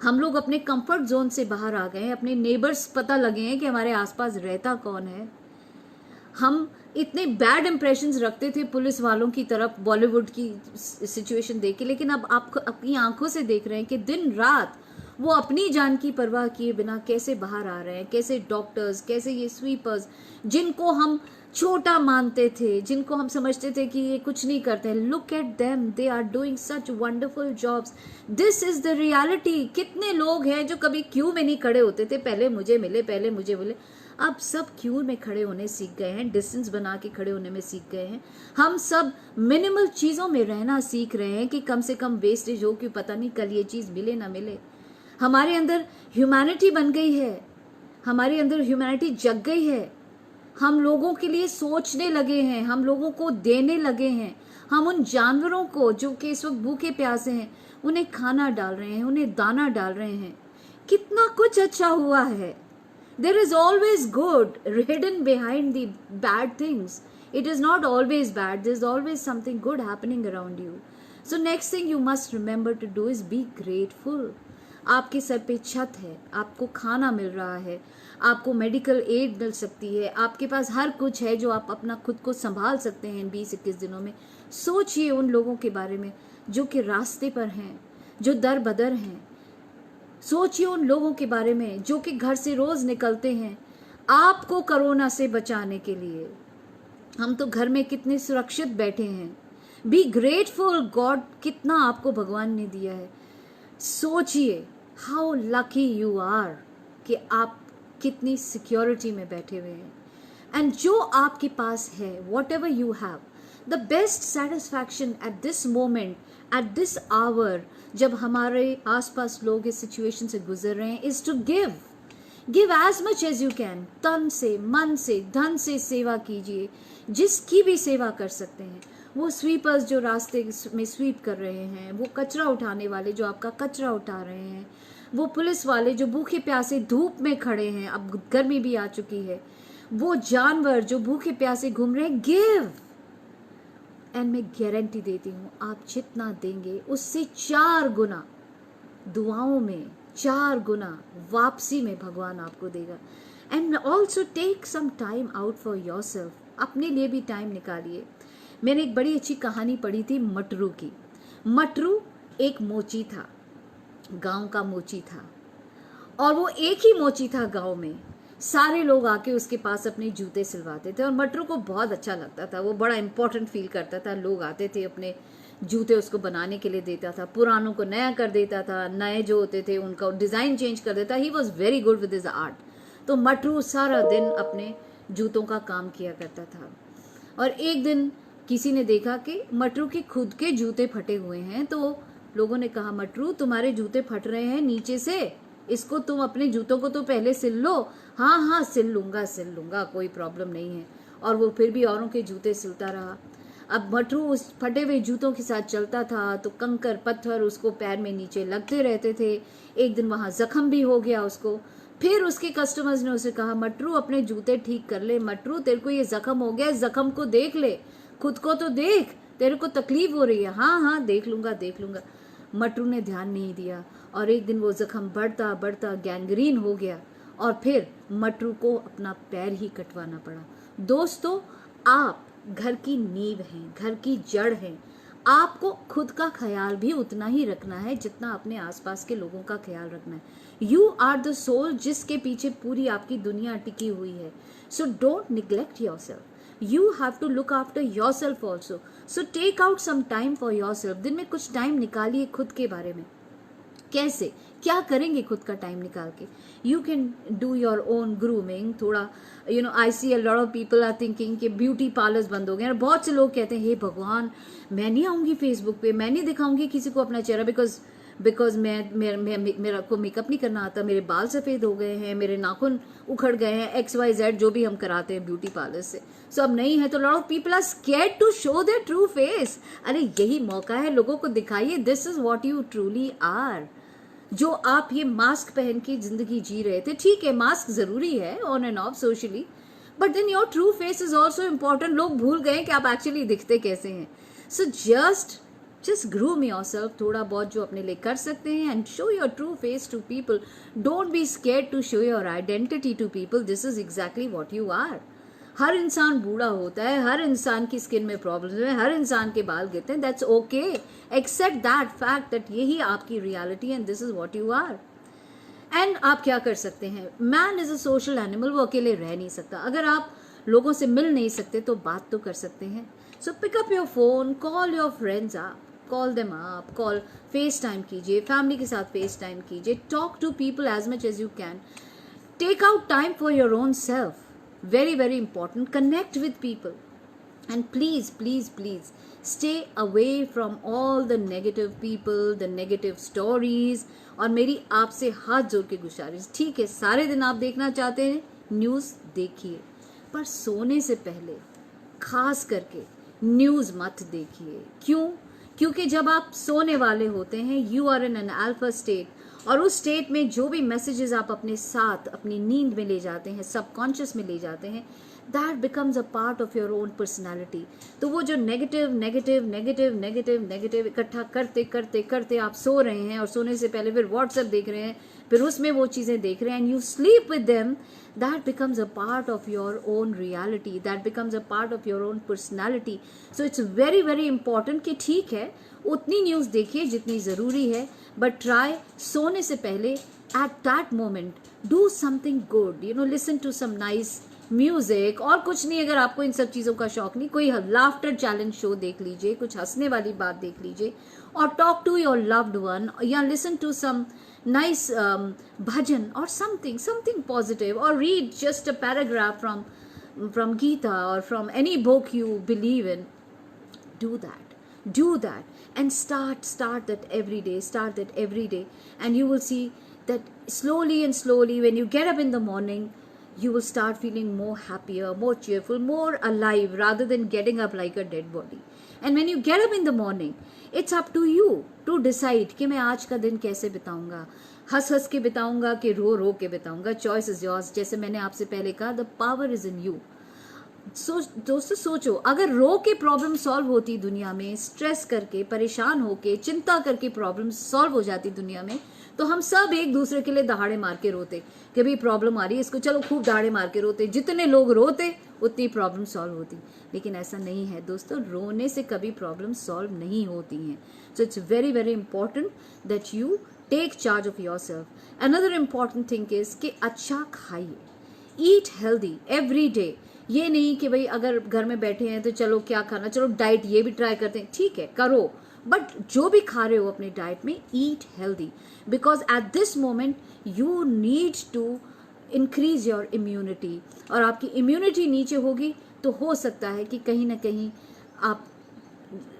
हम लोग अपने कंफर्ट जोन से बाहर आ गए हैं, अपने नेबर्स पता लगे हैं कि हमारे आसपास रहता कौन है। हम इतने बैड इंप्रेशंस रखते थे पुलिस वालों की तरफ बॉलीवुड की सिचुएशन देख के, लेकिन अब आप अपनी आंखों से देख रहे हैं कि दिन रात वो अपनी जान की परवाह किए बिना कैसे बाहर आ रहे हैं, कैसे डॉक्टर्स, कैसे ये स्वीपर्स जिनको हम छोटा मानते थे, जिनको हम समझते थे कि ये कुछ नहीं करते हैं, look at them, they are doing such wonderful jobs. This is the reality. कितने लोग हैं जो कभी क्यू में नहीं खड़े होते थे, पहले मुझे मिले, पहले मुझे मिले, अब सब क्यू में खड़े होने सीख गए हैं, डिस्टेंस बना के खड़े होने में सीख गए हैं। हम सब मिनिमल चीजों में रहना सीख रहे हैं कि कम से कम वेस्टेज हो, क्यों पता नहीं कल ये चीज मिले ना मिले। हमारे अंदर ह्यूमैनिटी बन गई है, हमारे अंदर ह्यूमैनिटी जग गई है। हम लोगों के लिए सोचने लगे हैं, हम लोगों को देने लगे हैं। हम उन जानवरों को जो कि इस वक्त भूखे प्यासे हैं, उन्हें खाना डाल रहे हैं, उन्हें दाना डाल रहे हैं। कितना कुछ अच्छा हुआ है। There is always good hidden behind the bad things. It is not always bad. There is always something good happening around you. So next thing you must remember to do is be grateful. आपके sir पे छत है, आपको खाना मिल रहा है, आपको medical aid मिल सकती है, आपके पास हर कुछ है जो आप अपना खुद को संभाल सकते हैं इन 20-21 दिनों में। सोचिए उन लोगों के बारे में जो कि रास्ते पर हैं, जो दर बदर हैं। सोचिए उन लोगों के बारे में जो कि घर से रोज निकलते हैं आपको कोरोना से बचाने के लिए। हम तो घर में कितने सुरक्षित बैठे हैं। बी ग्रेटफुल गॉड, कितना आपको भगवान ने दिया है। सोचिए हाउ लकी यू आर कि आप कितनी सिक्योरिटी में बैठे हुए हैं। एंड जो आपके पास है, whatever you have, the best satisfaction at this moment, at this hour, जब हमारे आसपास लोग इस सिचुएशन से गुजर रहे हैं, is to give as much as you can. तन से, मन से, धन से सेवा कीजिए, जिसकी भी सेवा कर सकते हैं। वो स्वीपर्स जो रास्ते में स्वीप कर रहे हैं, वो कचरा उठाने वाले जो आपका कचरा उठा रहे हैं, वो पुलिस वाले जो भूखे प्यासे धूप में खड़े हैं, अब गर्मी भी आ चुकी है, वो जानवर जो भूखे प्यासे घूम रहे हैं, गिव। एंड मैं गारंटी देती हूँ आप जितना देंगे उससे 4 गुना दुआओं में, 4 गुना वापसी में भगवान आपको देगा। And also take some time out for yourself. अपने लिए भी टाइम निकालिए। मैंने एक बड़ी अच्छी कहानी पढ़ी थी मटरू की। मटरू एक मोची था, गांव का मोची था, और वो एक ही मोची था गांव में। सारे लोग आके उसके पास अपने जूते सिलवाते थे और मटरू को बहुत अच्छा लगता था, वो बड़ा इंपॉर्टेंट फील करता था। लोग आते थे, अपने जूते उसको बनाने के लिए देता था, पुरानों को नया कर देता था, नए जो होते थे उनका डिज़ाइन चेंज कर देता। He was very good with his art. तो मटरू सारा दिन अपने जूतों का काम किया करता था। और एक दिन किसी ने देखा कि मटरू के खुद के जूते फटे हुए हैं, तो लोगों ने कहा मटरू तुम्हारे जूते फट रहे हैं नीचे से, इसको तुम अपने जूतों को तो पहले सिल लो। हाँ हाँ सिल लूंगा, कोई प्रॉब्लम नहीं है। और वो फिर भी औरों के जूते सिलता रहा। अब मटरू उस फटे हुए जूतों के साथ चलता था तो कंकर पत्थर उसको पैर में नीचे लगते रहते थे। एक दिन वहां जख्म भी हो गया उसको। फिर उसके कस्टमर्स ने उसे कहा मटरू अपने जूते ठीक कर ले, मटरू तेरे को ये जख्म हो गया, जख्म को देख ले, खुद को तो देख, तेरे को तकलीफ हो रही है। हाँ हाँ देख लूंगा। मटरू ने ध्यान नहीं दिया और एक दिन वो जख्म बढ़ता बढ़ता गैंग्रीन हो गया और फिर मटरू को अपना पैर ही कटवाना पड़ा। दोस्तों, आप घर की नींव हैं, घर की जड़ हैं। आपको खुद का ख्याल भी उतना ही रखना है जितना अपने आसपास के लोगों का ख्याल रखना है। यू आर द सोल जिसके पीछे पूरी आपकी दुनिया टिकी हुई है। So don't neglect your self, you have to look after yourself also. So take out some time for yourself. दिन में कुछ टाइम निकालिए खुद के बारे में। कैसे, क्या करेंगे खुद का टाइम निकाल के? You can do your own grooming. थोड़ा I see a lot of people are thinking कि ब्यूटी पार्लर्स बंद हो गए। और बहुत से लोग कहते हैं हे भगवान, मैं नहीं आऊंगी फेसबुक पे, मैं नहीं दिखाऊंगी किसी को अपना चेहरा, बिकॉज मेरा को मेकअप नहीं करना आता, मेरे बाल सफ़ेद हो गए हैं, मेरे नाखून उखड़ गए हैं, XYZ जो भी हम कराते हैं ब्यूटी पार्लर से। सो अब नहीं है तो lot of people are scared to show their true face. अरे यही मौका है, लोगों को दिखाइए this is what you truly are. जो आप ये मास्क पहन के जिंदगी जी रहे थे, ठीक है मास्क जरूरी है on and off socially, but then your true face is also important. लोग भूल गए कि आप एक्चुअली दिखते कैसे हैं। सो just groom yourself, थोड़ा बहुत जो अपने लिए कर सकते हैं, and show your true face to people. Don't be scared to show your identity to people. This is exactly what you are. हर इंसान बूढ़ा होता है, हर इंसान की स्किन में प्रॉब्लम है, हर इंसान के बाल गिरते हैं, that's okay. Accept that fact that यही आपकी reality and this is what you are. एंड आप क्या कर सकते हैं? Man is a social animal, वो अकेले रह नहीं सकता। अगर आप लोगों से मिल नहीं सकते तो बात तो कर सकते हैं। So pick up your phone, call your friends up, call them up, call FaceTime कीजिए, फैमिली के साथ फेस टाइम कीजिए, talk to people as much as you can, take out time for your own self, very very important, connect with people, and please stay away from all the negative people, the negative stories. और मेरी आपसे हाथ जोड़ के गुजारिश, ठीक है सारे दिन आप देखना चाहते हैं न्यूज़ देखिए, पर सोने से पहले खास करके न्यूज़ मत देखिए। क्यों? क्योंकि जब आप सोने वाले होते हैं you are in an alpha state, और उस स्टेट में जो भी मैसेजेस आप अपने साथ अपनी नींद में ले जाते हैं, सबकॉन्शियस में ले जाते हैं, that becomes a part of your own personality. तो वो जो नेगेटिव इकट्ठा करते करते करते आप सो रहे हैं और सोने से पहले फिर व्हाट्सएप देख रहे हैं, फिर उसमें वो चीज़ें देख रहे हैं and you sleep with them, that becomes a part of your own reality, that becomes a part of your own personality. So it's very very important कि ठीक है उतनी न्यूज़ देखिए जितनी ज़रूरी है, but try सोने से पहले at that moment do something good, listen to some nice music, और कुछ नहीं, अगर आपको इन सब चीज़ों का शौक नहीं, कोई लाफ्टर चैलेंज शो देख लीजिए, कुछ हंसने वाली बात देख लीजिए, और talk to your loved one, या listen to some nice bhajan or something positive, or read just a paragraph from Gita or from any book you believe in. Do that and start that every day, and you will see that slowly when you get up in the morning you will start feeling more happier, more cheerful, more alive, rather than getting up like a dead body. And when you get up in the morning, it's up to you to decide कि मैं आज का दिन कैसे बिताऊंगा, हंस के बिताऊंगा कि रो के बिताऊंगा। Choice is yours. जैसे मैंने आपसे पहले कहा, the power is in you. दोस्तों सोचो, अगर रो के प्रॉब्लम सॉल्व होती दुनिया में, स्ट्रेस करके, परेशान होके, चिंता करके प्रॉब्लम सॉल्व हो जाती दुनिया में, तो हम सब एक दूसरे के लिए दहाड़े मार के रोते कि भाई प्रॉब्लम आ रही है इसको, चलो खूब दहाड़े मार के रोते। जितने लोग रोते उतनी प्रॉब्लम सॉल्व होती। लेकिन ऐसा नहीं है दोस्तों, रोने से कभी प्रॉब्लम सॉल्व नहीं होती हैं। So it's very very important that you take charge of yourself. Another important thing is कि अच्छा खाइए, ईट हेल्दी एवरी डे। ये नहीं कि भाई अगर घर में बैठे हैं तो चलो क्या खाना, चलो डाइट ये भी ट्राई करते हैं, ठीक है करो, बट जो भी खा रहे हो अपने डाइट में eat healthy, because at this moment you need to increase your immunity. और आपकी इम्यूनिटी नीचे होगी तो हो सकता है कि कहीं ना कहीं आप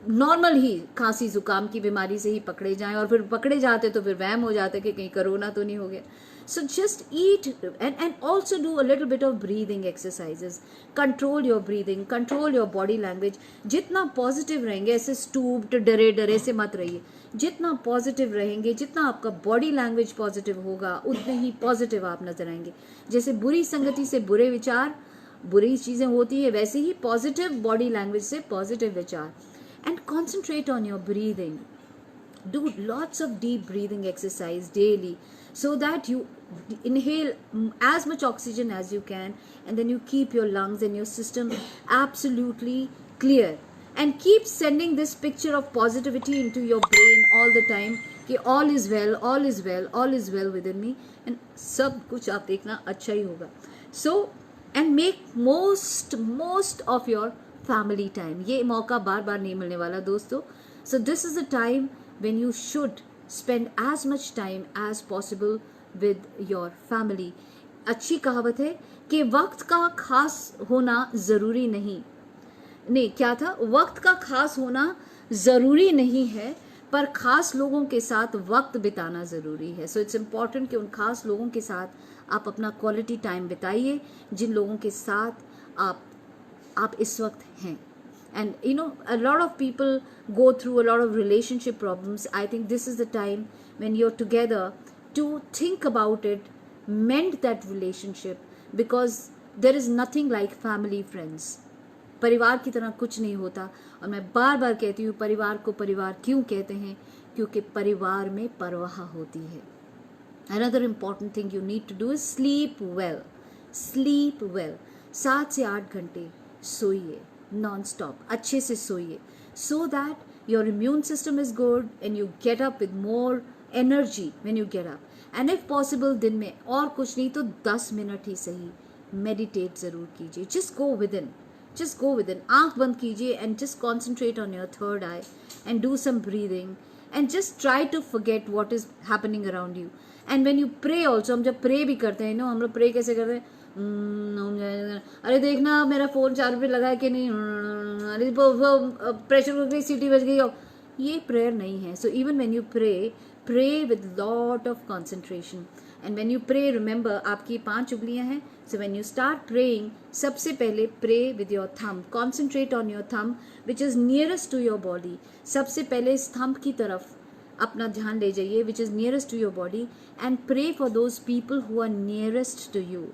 नॉर्मल ही खांसी जुकाम की बीमारी से ही पकड़े जाएं, और फिर पकड़े जाते तो फिर वहम हो जाता कि कहीं कोरोना तो नहीं हो गया. So just eat and also do a little bit of breathing exercises. Control your breathing, control your body language. जितना पॉजिटिव रहेंगे, ऐसे स्टूप्ड डरे डरे से मत रहिए. जितना पॉजिटिव रहेंगे, जितना आपका बॉडी लैंग्वेज पॉजिटिव होगा, उतने ही पॉजिटिव आप नजर आएंगे. जैसे बुरी संगति से बुरे विचार, बुरी चीजें होती है, वैसे ही पॉजिटिव बॉडी लैंग्वेज से पॉजिटिव विचार. And concentrate on your breathing. Do lots of deep breathing exercise daily so that you inhale as much oxygen as you can, and then you keep your lungs and your system absolutely clear, and keep sending this picture of positivity into your brain all the time कि all is well, all is well, all is well within me, and सब कुछ आप देखना अच्छा ही होगा. So and make most of your family time. ये मौका बार बार नहीं मिलने वाला दोस्तों. So this is the time when you should spend as much time as possible with your family. अच्छी कहावत है कि वक्त का खास होना जरूरी नहीं, क्या था, वक्त का खास होना जरूरी नहीं है, पर खास लोगों के साथ वक्त बिताना जरूरी है. सो इट्स इम्पॉर्टेंट कि उन खास लोगों के साथ आप अपना क्वालिटी टाइम बिताइए, जिन लोगों के साथ आप इस वक्त हैं. And you know, a lot of people go through a lot of relationship problems. I think this is the time when you're together to think about it, mend that relationship, because there is nothing like family friends. परिवार की तरह कुछ नहीं होता. और मैं बार बार कहती हूँ, परिवार को परिवार क्यों कहते हैं? क्योंकि परिवार में परवाह होती है. Another important thing you need to do is sleep well. Sleep well. 7 से 8 घंटे सोइए नॉन स्टॉप, अच्छे से सोइए, so that your immune system is good and you get up with more energy when you get up. And if possible दिन में और कुछ नहीं तो 10 मिनट ही सही मेडिटेट जरूर कीजिए. जस्ट गो विद इन, आंख बंद कीजिए and just concentrate on your third eye and do some breathing and just try to forget what is happening around you. And when you pray also, हम जब pray भी करते हैं, हम लोग प्रे कैसे करते हैं, अरे देखना मेरा फोन चार्ज पे लगा है कि नहीं, अरे प्रेशर कुकर की सीटी बज गई. ये प्रेयर नहीं है. So even when you pray with lot of concentration. And when you pray, remember आपकी 5 उंगलियां हैं. So when you start praying, सबसे पहले pray with your thumb. Concentrate on your thumb which is nearest to your body. सबसे पहले इस thumb की तरफ अपना ध्यान ले जाइए, which is nearest to your body, and pray for those people who are nearest to you,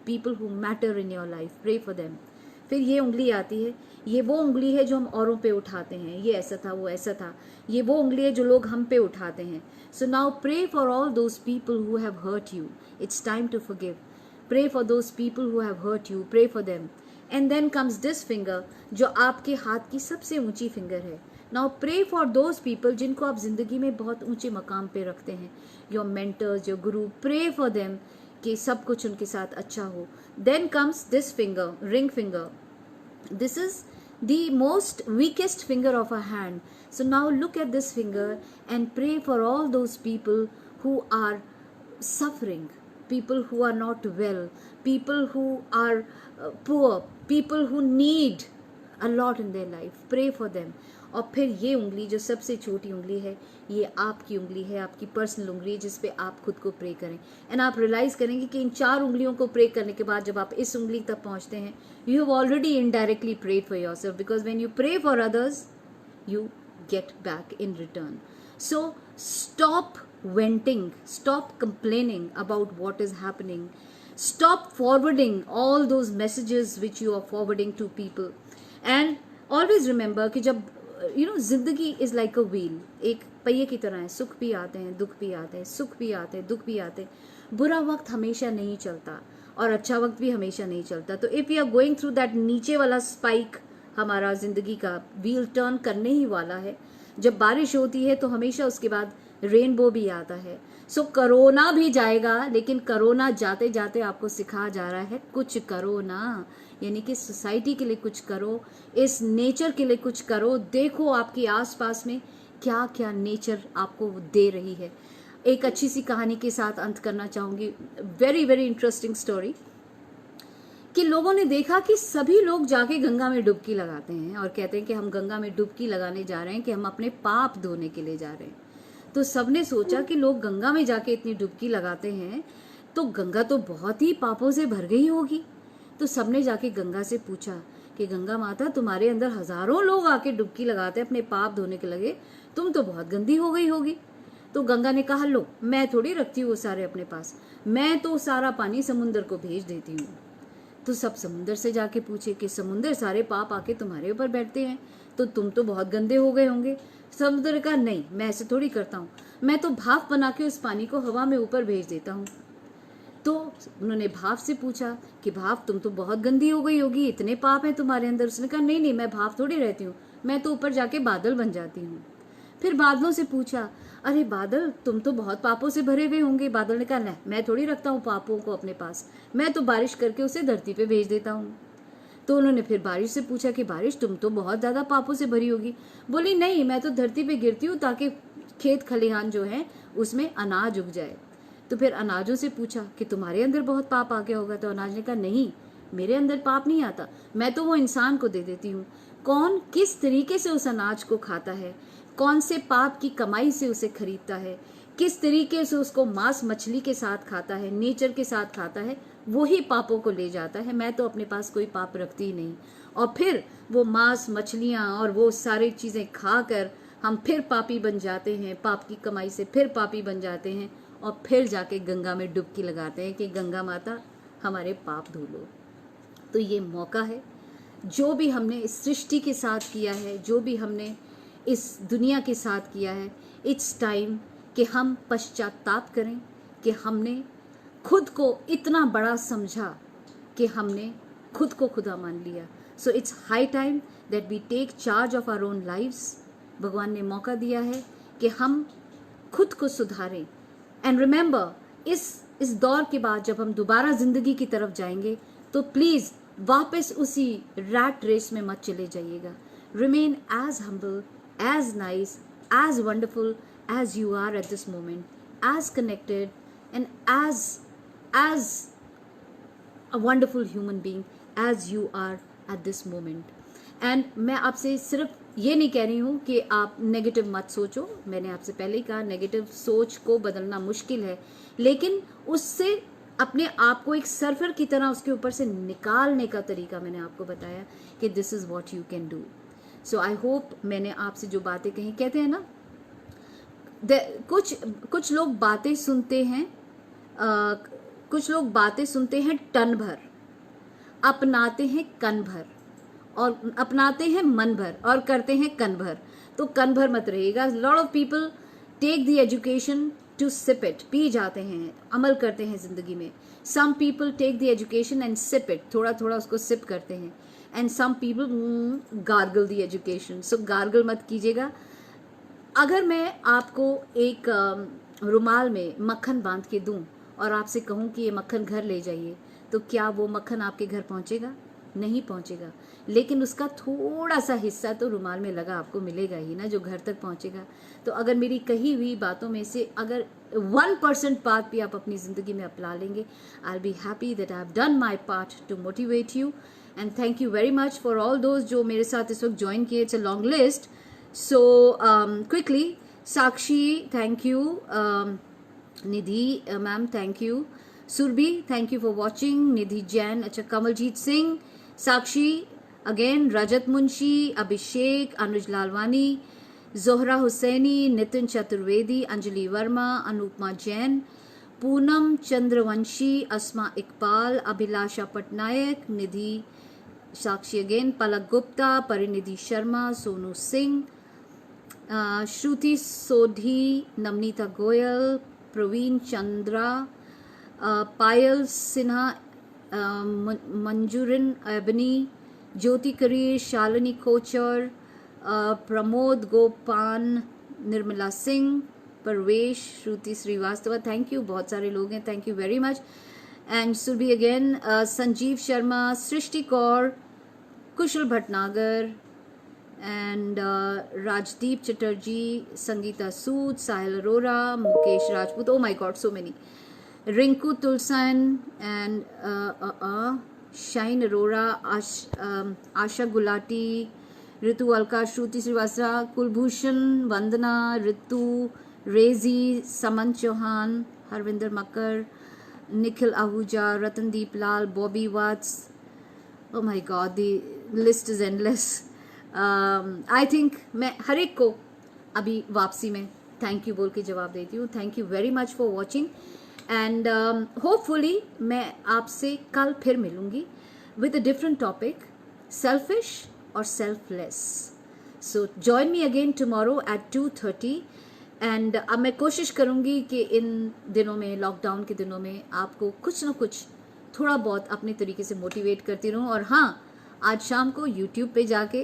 people who matter in your life. Pray for them. फिर ये उंगली आती है, ये वो उंगली है जो हम औरों पे उठाते हैं, ये ऐसा था वो ऐसा था. ये वो उंगली है जो लोग हम पे उठाते हैं. So now pray for all those people who have hurt you. It's time to forgive. Pray for those people who have hurt you. Pray for them. And then comes this finger, जो आपके हाथ की सबसे ऊंची finger है. Now pray for those people जिनको आप जिंदगी में बहुत ऊंचे मकाम पे रखते हैं. Your mentors, your guru. Pray for them कि सब कुछ उनके साथ अच्छा हो. Then comes this finger, ring finger. This is the most weakest finger of our hand. So now look at this finger and pray for all those people who are suffering, people who are not well, people who are poor, people who need a lot in their life. Pray for them. और फिर ये उंगली जो सबसे छोटी उंगली है, ये आपकी उंगली है, आपकी पर्सनल उंगली है, जिस पे आप खुद को प्रे करें. एंड आप रियलाइज करेंगे कि इन 4 उंगलियों को प्रे करने के बाद जब आप इस उंगली तक पहुंचते हैं, you have already indirectly prayed for yourself, because when you pray for others you get back in return. So stop venting, stop complaining about what is happening, stop forwarding all those messages which you are forwarding to people, and always remember कि जब जिंदगी is like a wheel, एक पहिए की तरह है. सुख भी आते हैं, दुख भी आते हैं, सुख भी आते हैं, दुख भी आते हैं. बुरा वक्त हमेशा नहीं चलता और अच्छा वक्त भी हमेशा नहीं चलता. तो if you are going through that नीचे वाला स्पाइक, हमारा जिंदगी का व्हील टर्न करने ही वाला है. जब बारिश होती है तो हमेशा उसके बाद रेनबो भी आता है. सो कोरोना भी जाएगा, लेकिन कोरोना जाते जाते आपको सिखा जा रहा है कुछ करो ना, यानी कि सोसाइटी के लिए कुछ करो, इस नेचर के लिए कुछ करो. देखो आपके आसपास में क्या क्या नेचर आपको दे रही है. एक अच्छी सी कहानी के साथ अंत करना चाहूंगी. वेरी वेरी इंटरेस्टिंग स्टोरी कि लोगों ने देखा कि सभी लोग जाके गंगा में डुबकी लगाते हैं और कहते हैं कि हम गंगा में डुबकी लगाने जा रहे हैं, कि हम अपने पाप धोने के लिए जा रहे हैं। तो सबने सोचा कि लोग गंगा में जाके इतनी डुबकी लगाते हैं तो गंगा तो बहुत ही पापों से भर गई होगी। तो सबने जाके गंगा से पूछा कि गंगा माता, तुम्हारे अंदर हजारों लोग आके डुबकी लगाते हैं अपने पाप धोने के लगे, तुम तो बहुत गंदी हो गई होगी। तो गंगा ने कहा, लो मैं थोड़ी रखती हूँ वो सारे अपने पास, मैं तो सारा पानी समुंदर को भेज देती हूँ। तो सब समुंदर से जाके पूछे कि समुंदर, सारे पाप आके तुम्हारे ऊपर बैठते हैं तो तुम तो बहुत गंदे हो गए होंगे। समुद्र का, नहीं मैं ऐसे थोड़ी करता हूँ, मैं तो भाप बना के उस पानी को हवा में ऊपर भेज देता हूँ। तो उन्होंने भाप से पूछा कि भाप, तुम तो बहुत गंदी हो गई होगी, इतने पाप हैं तुम्हारे अंदर। उसने कहा, नहीं नहीं, मैं भाप थोड़ी रहती हूँ, मैं तो ऊपर जाके बादल बन जाती हूँ। फिर बादलों से पूछा, अरे बादल, तुम तो बहुत पापों से भरे हुए होंगे। बादल ने कहा, नहीं मैं थोड़ी रखता हूँ पापों को अपने पास, मैं तो बारिश करके उसे धरती पे भेज देता हूँ। तो उन्होंने फिर बारिश से पूछा कि बारिश, तुम तो बहुत ज्यादा पापों से भरी होगी। बोली, नहीं मैं तो धरती पे गिरती हूँ ताकि खेत खलिहान जो है उसमें अनाज उग जाए। तो फिर अनाजों से पूछा कि तुम्हारे अंदर बहुत पाप आ गया होगा। तो अनाज ने कहा, नहीं मेरे अंदर पाप नहीं आता, मैं तो वो इंसान को दे देती हूँ। कौन किस तरीके से उस अनाज को खाता है, कौन से पाप की कमाई से उसे खरीदता है, किस तरीके से उसको मांस मछली के साथ खाता है, नेचर के साथ खाता है, वही पापों को ले जाता है। मैं तो अपने पास कोई पाप रखती ही नहीं। और फिर वो मांस मछलियाँ और वो सारी चीज़ें खाकर हम फिर पापी बन जाते हैं, पाप की कमाई से फिर पापी बन जाते हैं और फिर जाके गंगा में डुबकी लगाते हैं कि गंगा माता हमारे पाप धो लो। तो ये मौका है, जो भी हमने इस सृष्टि के साथ किया है, जो भी हमने इस दुनिया के साथ किया है, इट्स टाइम कि हम पश्चाताप करें कि हमने खुद को इतना बड़ा समझा कि हमने खुद को खुदा मान लिया। So it's high time that we take charge of our own lives. भगवान ने मौका दिया है कि हम खुद को सुधारें। एंड रिमेंबर, इस दौर के बाद जब हम दोबारा जिंदगी की तरफ जाएंगे तो प्लीज वापस उसी रैट रेस में मत चले जाइएगा। Remain as humble, as nice, as wonderful as you are at this moment, as connected and as a wonderful human being as you are at this moment. And मैं आपसे सिर्फ ये नहीं कह रही हूँ कि आप नेगेटिव मत सोचो, मैंने आपसे पहले ही कहा नेगेटिव सोच को बदलना मुश्किल है, लेकिन उससे अपने आप को एक सर्फर की तरह उसके ऊपर से निकालने का तरीका मैंने आपको बताया कि this is what you can do. So I hope मैंने आपसे जो बातें कही, कहते हैं ना कुछ लोग बातें सुनते हैं, कुछ लोग बातें सुनते हैं टन भर, अपनाते हैं कन भर, और अपनाते हैं मन भर और करते हैं कन भर। तो कन भर मत रहिएगा। Lot of people take the education to sip it, पी जाते हैं, अमल करते हैं जिंदगी में। Some people take the education and sip it, थोड़ा थोड़ा उसको सिप करते हैं। And some people gargle the education. So gargle मत कीजिएगा। अगर मैं आपको एक रुमाल में मक्खन बांध के दूं और आपसे कहूं कि ये मक्खन घर ले जाइए, तो क्या वो मक्खन आपके घर पहुंचेगा? नहीं पहुंचेगा। लेकिन उसका थोड़ा सा हिस्सा तो रुमाल में लगा आपको मिलेगा ही ना, जो घर तक पहुंचेगा। तो अगर मेरी कही हुई बातों में से अगर 1% बात भी आप अपनी ज़िंदगी में अपना लेंगे, I will be happy that I have done my part to motivate you. And thank you very much for all those जो मेरे साथ इस वक्त ज्वाइन किए। It's a long list, so quickly Sakshi thank you, Nidhi ma'am thank you, Surabhi thank you for watching, Nidhi Jain, अच्छा Kamaljeet Singh, Sakshi again, Rajat Munshi, Abhishek, Anuj Lalwani, Zohra Husaini, Nitin Chaturvedi, Anjali Verma, Anupama Jain, Poonam Chandravanshi, Asma Iqbal, Abhilasha Patnaik, Nidhi, Sakshi again, Palak Gupta, Parinidhi Sharma, Sonu Singh, Shruti Sodhi, Navneeta Goyal, Praveen Chandra, Payal Sinha, मंजूरिन एबनी, Jyoti Kareer, Shalini Kochar, Pramod Gopan, Nirmala Singh, Parvesh, Shruti Srivastava, thank you, बहुत सारे लोग हैं, thank you very much. And Surbhi again, Sanjeev Sharma, Srishti Kaur, Kushal Bhatnagar, and Rajdeep Chatterjee, Sangeeta Sood, Sahil Arora, Mukesh Rajput, oh my God so many, Rinku तुलसन, and Shine Arora, Asha Gulati, Ritu Alka, Shruti Srivastava, Kulbhushan, Vandana, Ritu, Reji, Saman Chauhan, Harvinder Makar, Nikhil Ahuja, Ratandeep Lal, Bobby Watts. Oh my God, the list is endless. I think मैं हर एक को अभी वापसी में थैंक यू बोल के जवाब देती हूँ. Thank you very much for watching and hopefully मैं आपसे कल फिर मिलूँगी with a different topic, selfish और selfless. So join me again tomorrow at 2:30 and अब मैं कोशिश करूँगी कि इन दिनों में, लॉकडाउन के दिनों में, आपको कुछ ना कुछ थोड़ा बहुत अपने तरीके से मोटिवेट करती रहूं. और हाँ, आज शाम को YouTube पे जाके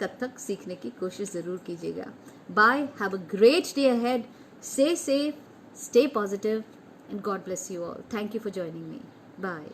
कथक सीखने की कोशिश ज़रूर कीजिएगा. Bye, have a great day ahead, stay safe, stay positive and God bless you all. Thank you for joining me. Bye.